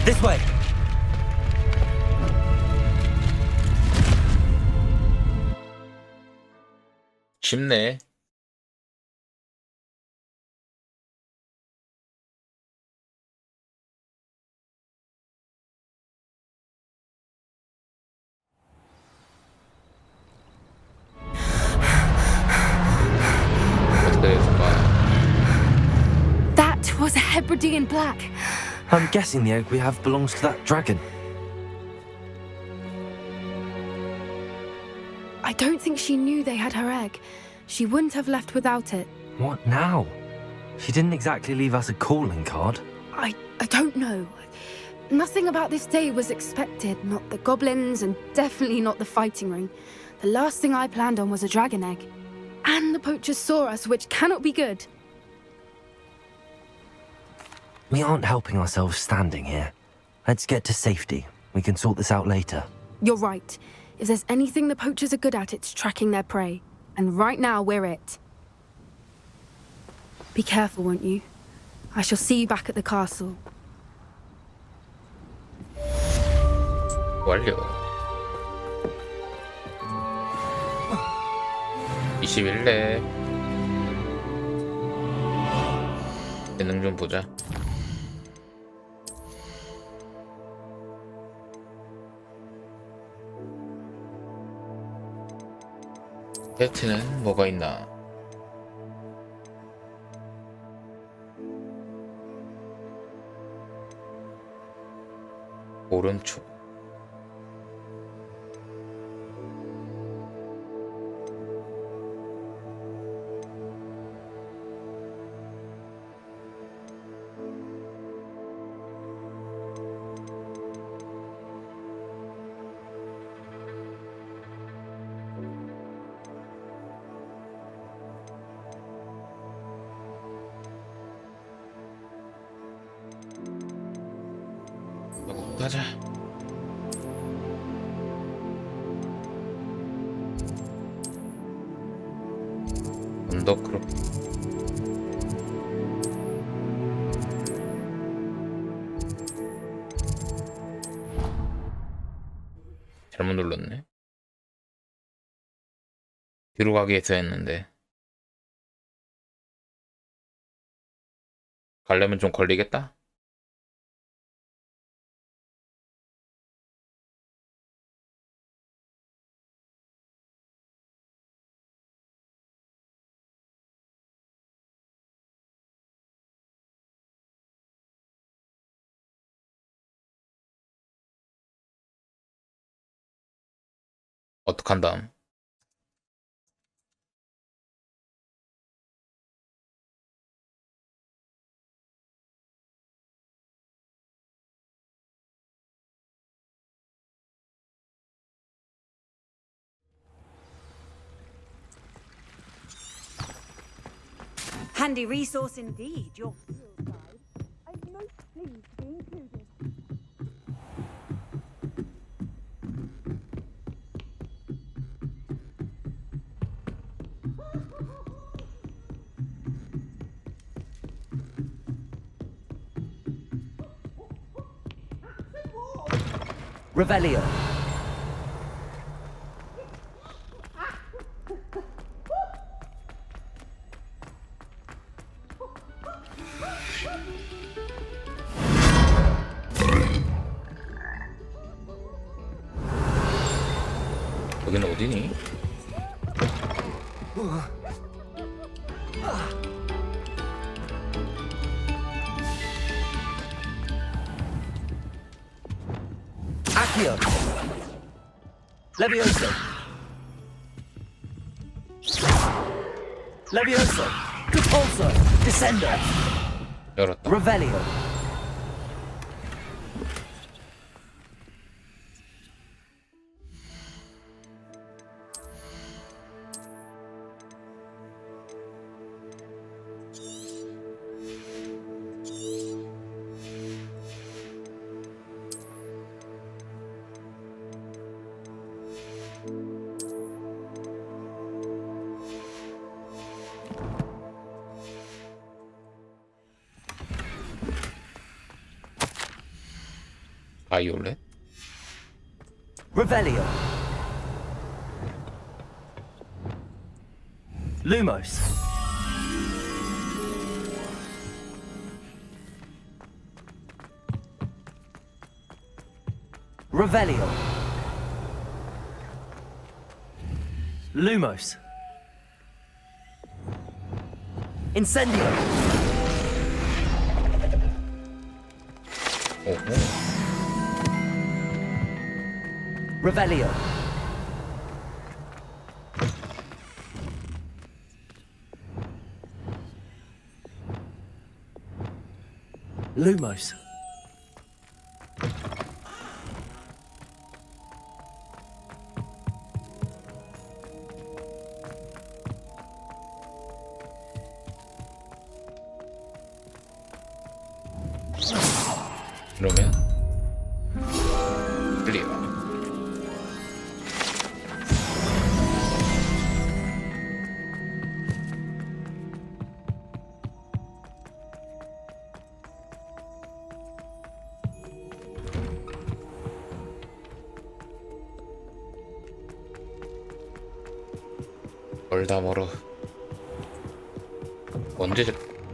S10: This way.
S1: 쉽네. 어떻게 될까?
S7: That was a Hebridean black.
S4: I'm guessing the egg we have belongs to that dragon.
S7: I don't think she knew they had her egg. She wouldn't have left without it.
S4: What now? She didn't exactly leave us a calling card.
S7: I don't know. Nothing about this day was expected. Not the goblins, and definitely not the fighting ring. The last thing I planned on was a dragon egg. And the poachers saw us, which cannot be good.
S4: We aren't helping ourselves standing here. Let's get to safety. We can sort this out later.
S7: You're right. If there's anything the poachers are good at, it's tracking their prey. And right now, we're it. Be careful, won't you? I shall see you back at the castle.
S1: 완료. 20일 내 재능 좀 보자. 테스트는 뭐가 있나? 오른쪽. 가자. 언더크로. 잘못 눌렀네. 뒤로 가기 위해서 했는데 가려면 좀 걸리겠다. 어떡한 다음?
S8: Handy resource indeed, your field guide. I'm most pleased to be included.
S10: Revelio.
S1: 여기는 어디니?
S10: Accio. Levioso. Levioso. Repulso. Descendo.
S1: 열었다.
S10: Revelio.
S1: 바이올렛?
S10: Revelio. Lumos. Revelio. Lumos. Incendio.
S1: 오호.
S10: Revelio. Lumos.
S1: 그러면 클리어. 멀다 멀어. 언제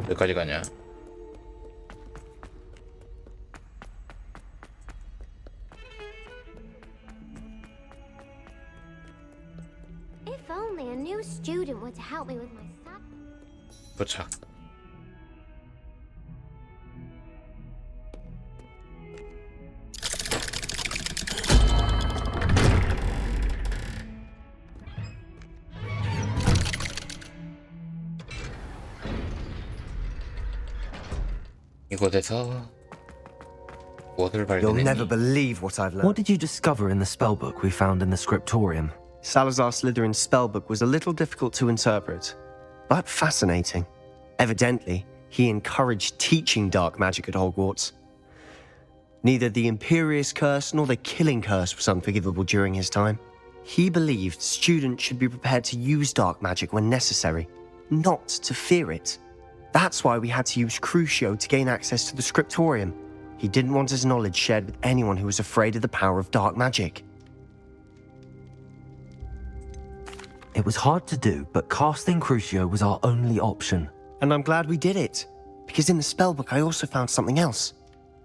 S1: 여기까지 가냐?
S12: If only a new student were to help me with my sub.
S1: 도착. 이곳에서 무엇을
S10: You'll never
S1: 발견했니?
S10: believe what I've learned. What did you discover in the spellbook we found in the scriptorium? Salazar Slytherin's spellbook was a little difficult to interpret, but fascinating. Evidently, he encouraged teaching dark magic at Hogwarts. Neither the Imperious Curse nor the Killing Curse was unforgivable during his time. He believed students should be prepared to use dark magic when necessary, not to fear it. That's why we had to use Crucio to gain access to the scriptorium. He didn't want his knowledge shared with anyone who was afraid of the power of dark magic. It was hard to do, but casting Crucio was our only option. And I'm glad we did it, because in the spellbook I also found something else.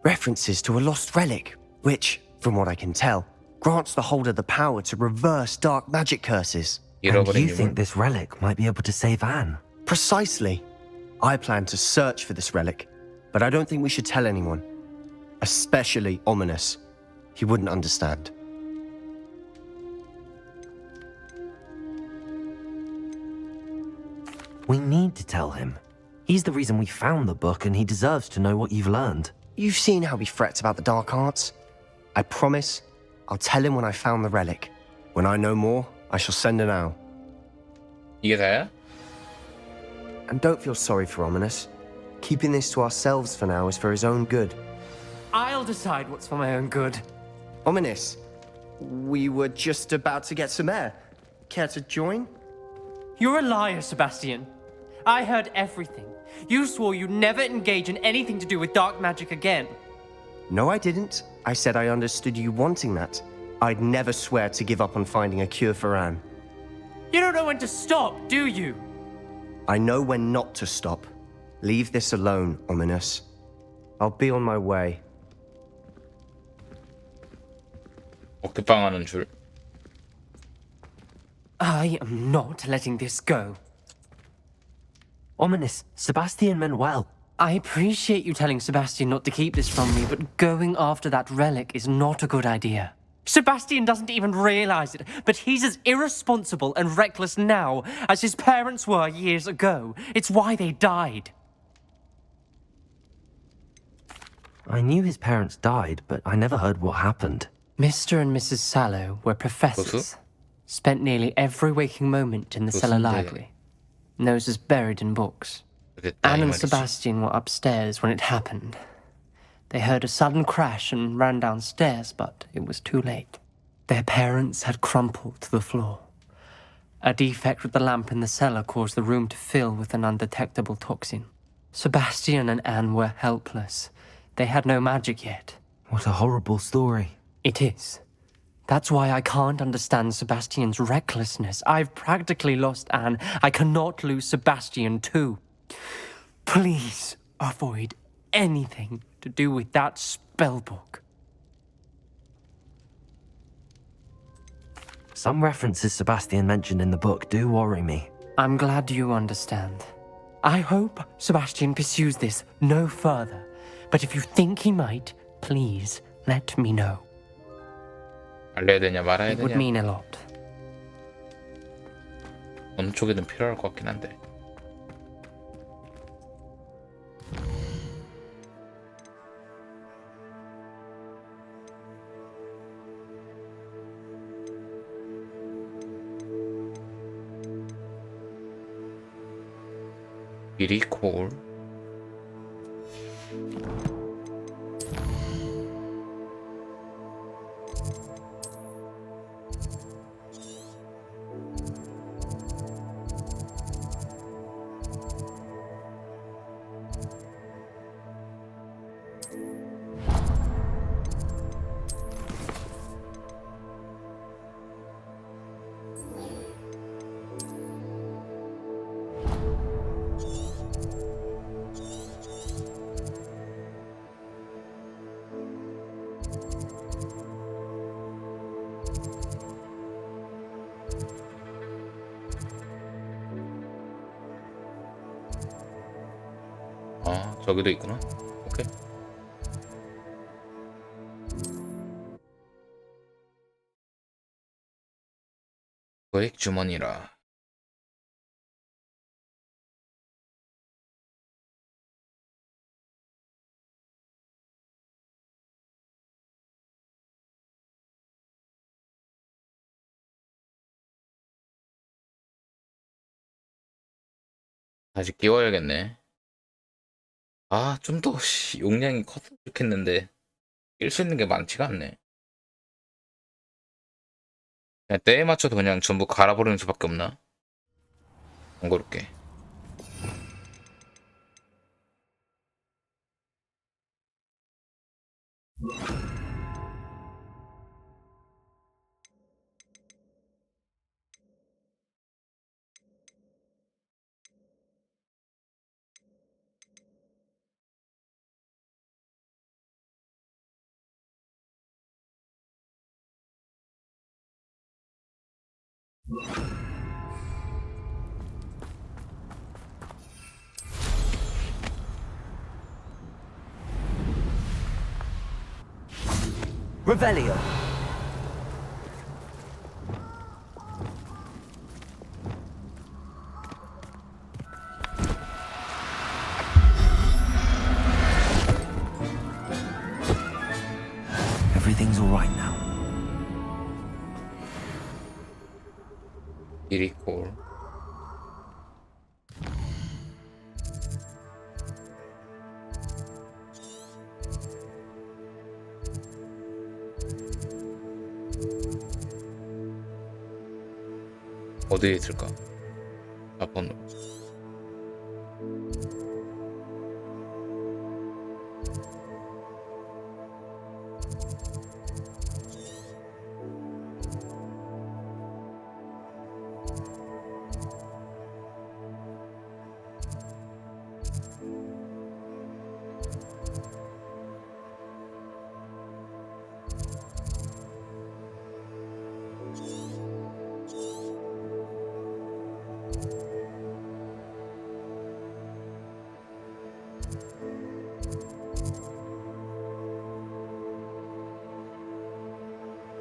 S10: References to a lost relic, which, from what I can tell, grants the holder the power to reverse dark magic curses. And you think this relic might be able to save Anne? Precisely. I plan to search for this relic, but I don't think we should tell anyone. Especially Ominous. He wouldn't understand.
S4: We need to tell him. He's the reason we found the book, and he deserves to know what you've learned.
S10: You've seen how he frets about the dark arts. I promise I'll tell him when I found the relic. When I know more, I shall send an owl.
S1: 이게 다야?
S10: And don't feel sorry for Ominous. Keeping this to ourselves for now is for his own good.
S11: I'll decide what's for my own good.
S10: Ominous, we were just about to get some air. Care to join?
S11: You're a liar, Sebastian. I heard everything. You swore you'd never engage in anything to do with dark magic again.
S10: No, I didn't. I said I understood you wanting that. I'd never swear to give up on finding a cure for Anne.
S11: You don't know when to stop, do you?
S10: I know when not to stop. Leave this alone, Ominous. I'll be on my way.
S1: 어깨빵하는 줄.
S11: I am not letting this go.
S4: Ominous, Sebastian meant well.
S11: I appreciate you telling Sebastian not to keep this from me, but going after that relic is not a good idea. Sebastian doesn't even realize it, but he's as irresponsible and reckless now as his parents were years ago. It's why they died.
S4: I knew his parents died, but I never heard what happened.
S11: Mr. and Mrs. Sallow were professors. Spent nearly every waking moment in the cellar library. Noses buried in books. Anne and Sebastian were upstairs when it happened. They heard a sudden crash and ran downstairs, but it was too late. Their parents had crumpled to the floor. A defect with the lamp in the cellar caused the room to fill with an undetectable toxin. Sebastian and Anne were helpless. They had no magic yet.
S4: What a horrible story.
S11: It is. That's why I can't understand Sebastian's recklessness. I've practically lost Anne. I cannot lose Sebastian too. Please avoid anything to do with that spellbook.
S4: Some references Sebastian mentioned in the book do worry me.
S11: I'm glad you understand. I hope Sebastian pursues this no further. But if you think he might, please let me know.
S1: 알려야 되냐 말아야
S11: It would
S1: 되냐.
S11: mean a lot.
S1: 어느 쪽이든 필요할 것 같긴 한데. 미리 콜. 아, 저기도 있구나. 오케이. 거액 주머니라. 다시 끼워야겠네. 아, 좀 더 용량이 컸으면 좋겠는데 낄 수 있는 게 많지가 않네. 그냥 때에 맞춰도 그냥 전부 갈아버리는 수밖에 없나? 번거롭게.
S4: Revelio.
S1: 리콜. 어디에 있을까? 4번으로.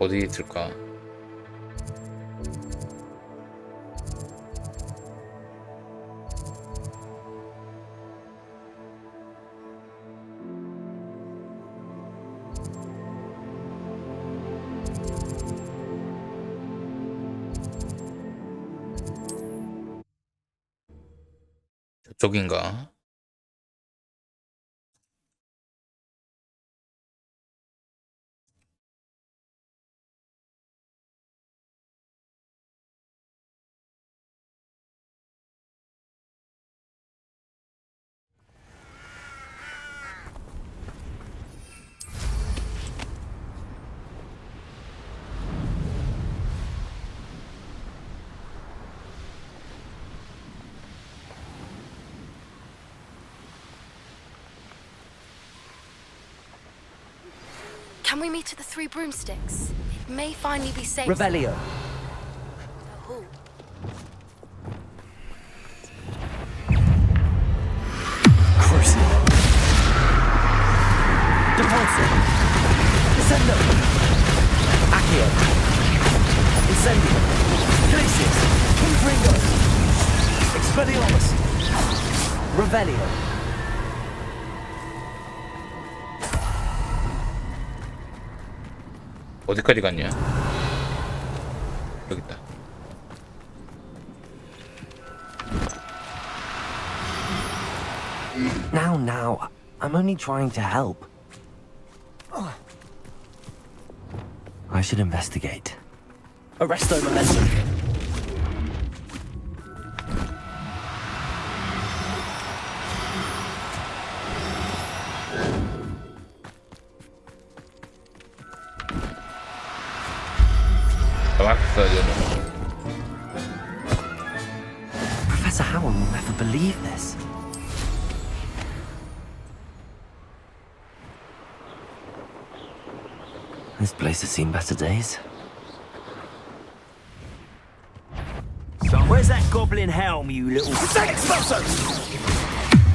S1: 어디에 있을까? 저쪽인가?
S7: Can we meet at the Three Broomsticks? It may finally be safe.
S10: Revelio.
S7: Oh.
S10: Crucible. Depulso. Descendo. Accio. Incendio. Glacius. Confringo. Expelliarmus. Revelio.
S1: 어디까지 갔냐? 여기 있다.
S4: Now, I'm only trying to help. I should investigate.
S10: Arresto momentum.
S4: Professor Howard will never believe this. This place has seen better days.
S13: Where's that goblin helm, you little...
S10: Expulso!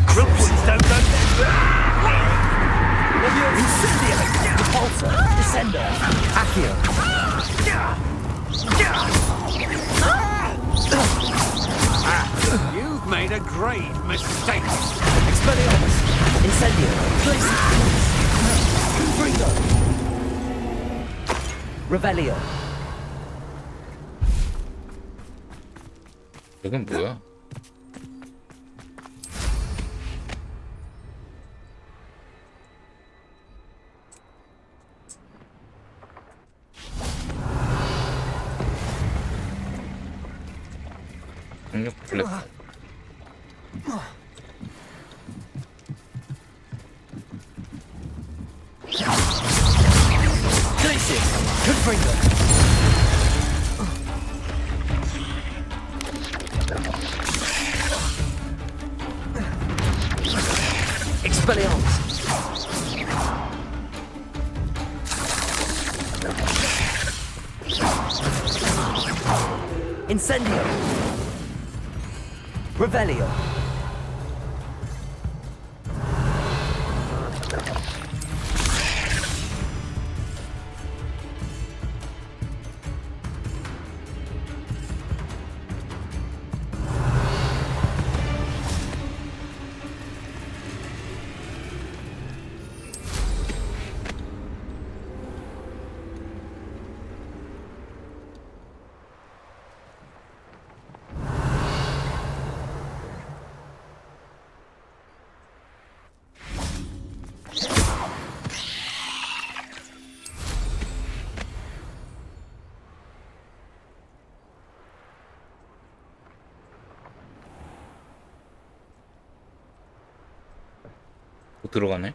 S13: Crooks don't know
S10: Incendio. Depulso. Descendo. Accio.
S13: You've made a grave mistake.
S10: Expelliarmus. Incendio. Glacius. Confringo. Revelio.
S1: 여긴 뭐야? 강력 블랙.
S10: Glacius. Confringo. Expelliarmus. Incendio. Revelio.
S1: 또 들어가네.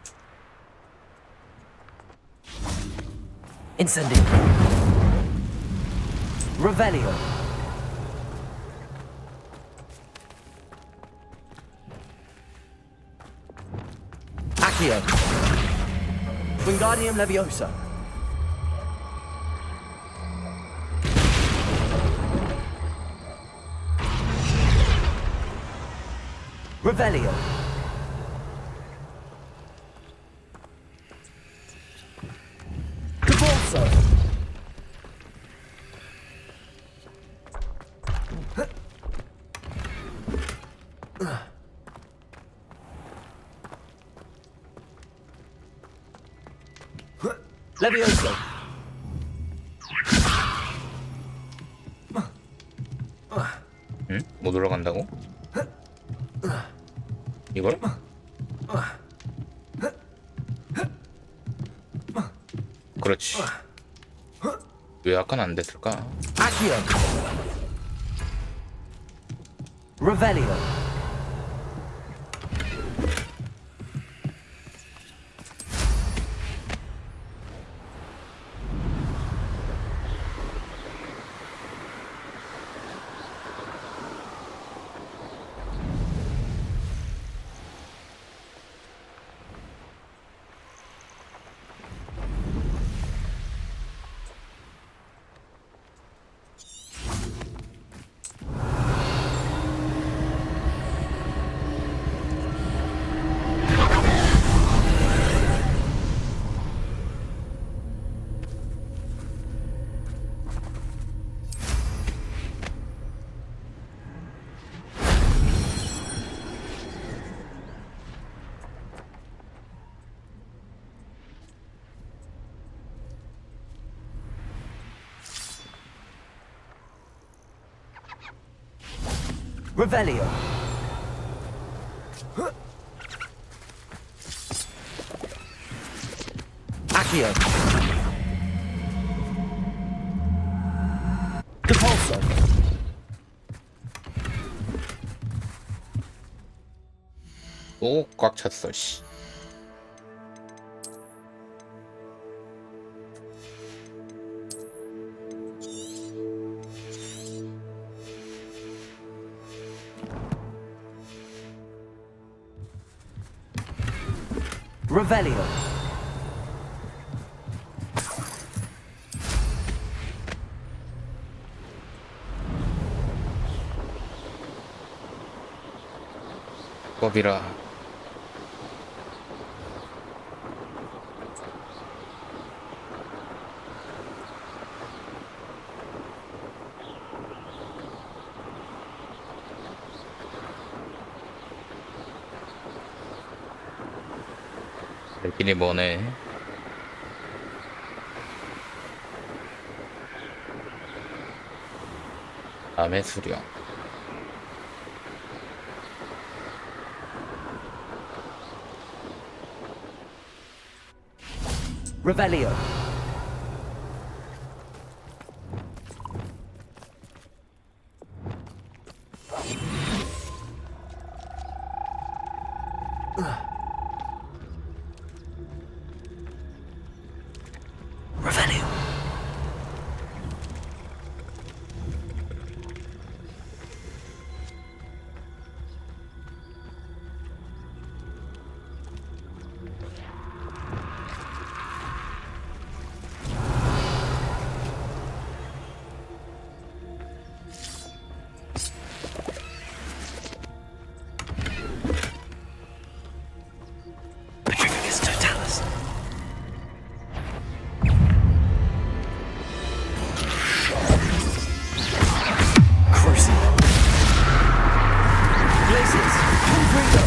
S4: Incendio. Revelio. Accio. Wingardium Leviosa. Revelio. Convulso. Levioso.
S1: 응? 못 올라간다고? 이걸? 그렇지. 왜 아까는 안 됐을까?
S4: Accio. Revelio. Revelio. Accio. Compulso.
S1: 또 꽉 찼어, 씨.
S4: Revelio.
S1: 법이라. 갈 길이 머네. 남의 수령.
S4: Revelio. Revelio. Petrificus totalis. Crucible. Glacius. Confringo.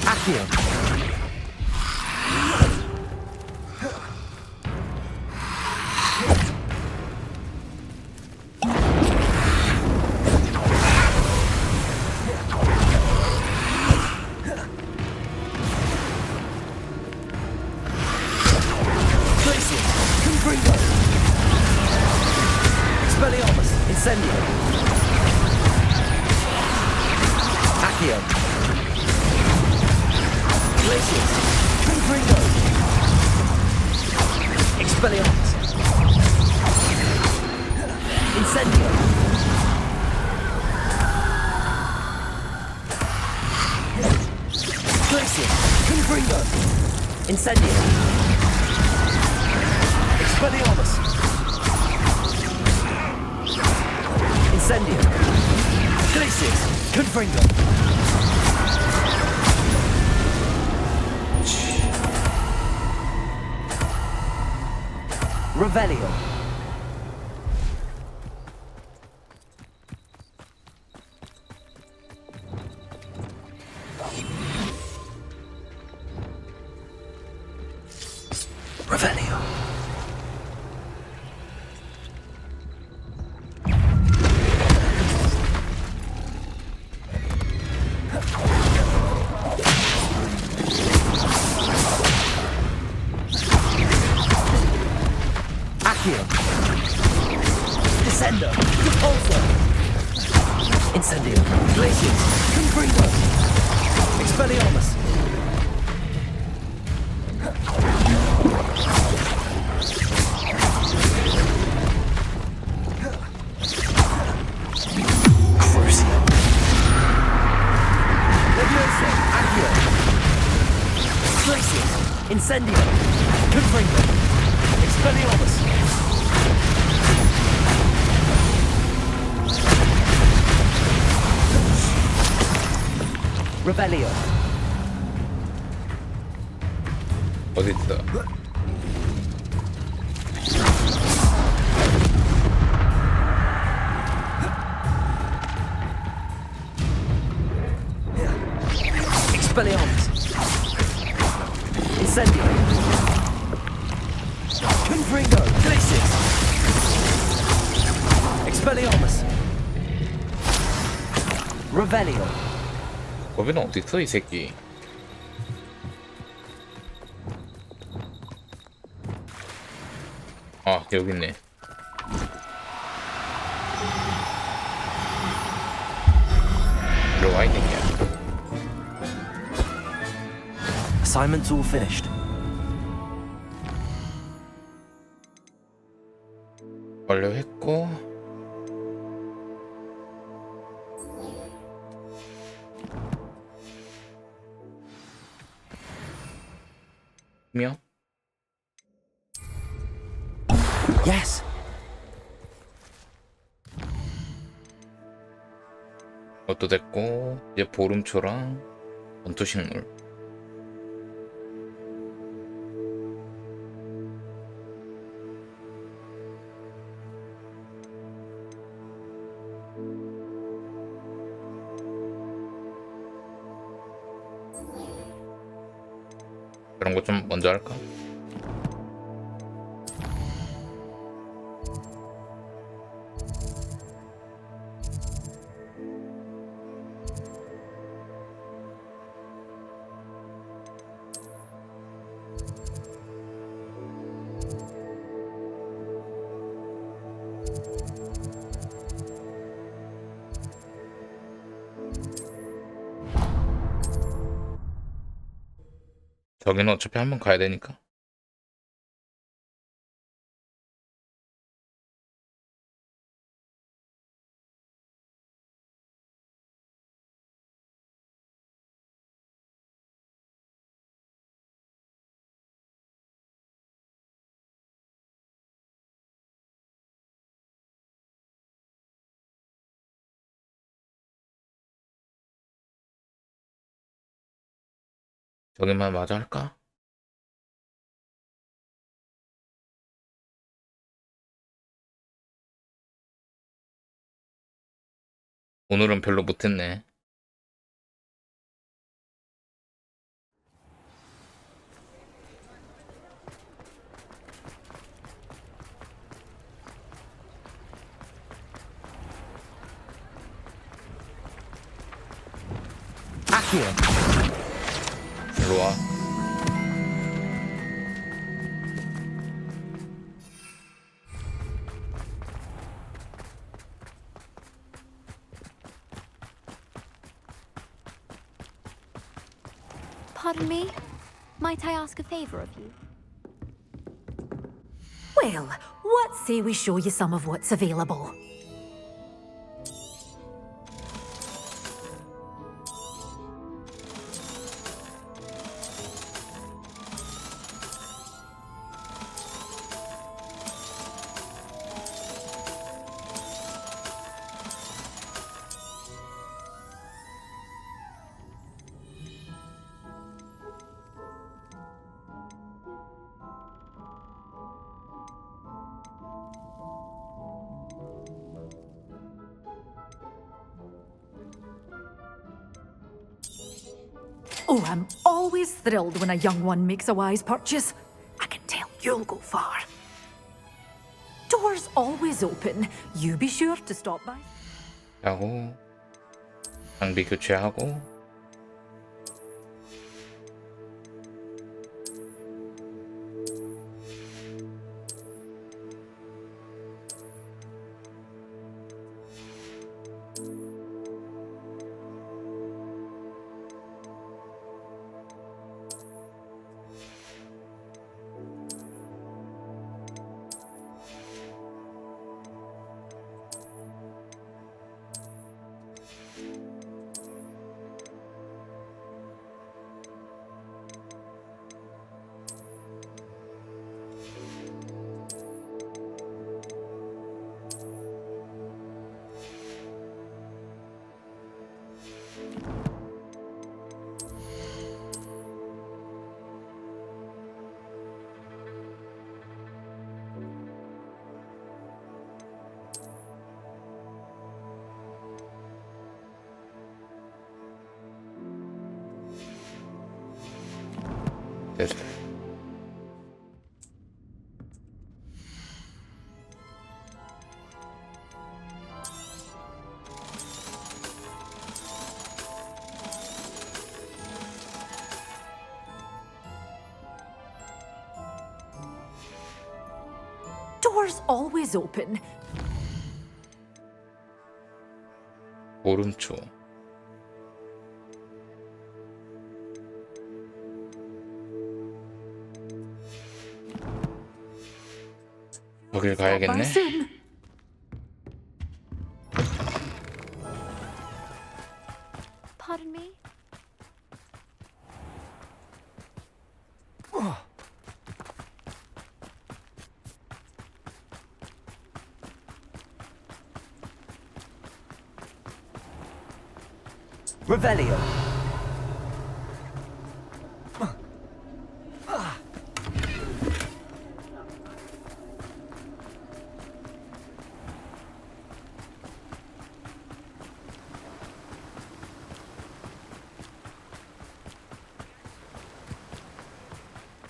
S4: Accio. Confringo! Expelliarmus! Incendio! Accio! Glacius! Confringo! Expelliarmus! Incendio! Glacius! Confringo! Incendio! Expelliarmus! Incendio! Glacius! Confringo! Revelio! Revelio! Accio! Descendo! Repulso! Incendio! Glacius! Confringo! Expelliarmus! Crucio! Levioso! Accio! Glacius! Incendio! Confringo! Expelliarmus! Revelio!
S1: 어딨어?
S4: Expelliarmus! Incendio! Confringo! Glacius! Expelliarmus! Revelio!
S1: 거기는 어딨어 이 새끼? 아 여기 있네. 들어와 있는 게.
S4: Assignment's all finished.
S1: 완료했고. 명?
S4: Yes.
S1: 그것도 됐고 이제 보름초랑 전투식물. 그런 거 좀 먼저 할까? 저기는 어차피 한번 가야 되니까. 저기만 마저 할까? 오늘은 별로 못했네.
S4: Accio!
S1: 일로 와.
S12: Pardon me? Might I ask a favor of you?
S15: Well, what say we show you some of what's available? Oh, I'm always thrilled when a young one makes a wise purchase. I can tell you'll go far. Doors always open. You be sure to stop by.
S1: 하고 장비 교체하고 됐어.
S15: Doors always open.
S1: 오름초 거길 가야겠네.
S15: soon.
S12: Pardon me?
S10: Revelio.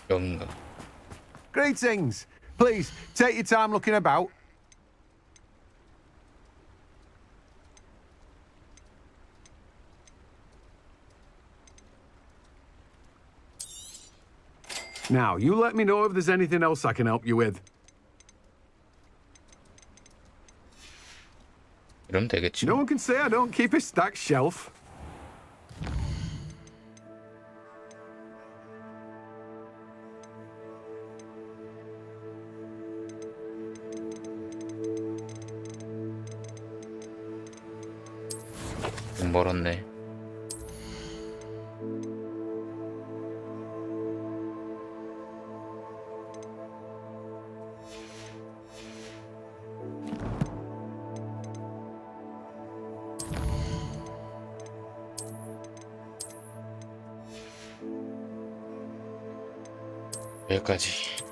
S1: 여긴가?
S16: Greetings. Please, take your time looking about. Now, you let me know if there's anything else I can help you with.
S1: 이러면 되겠지.
S16: No one can say I don't keep a stacked shelf.
S1: 좀 멀었네. 여기까지.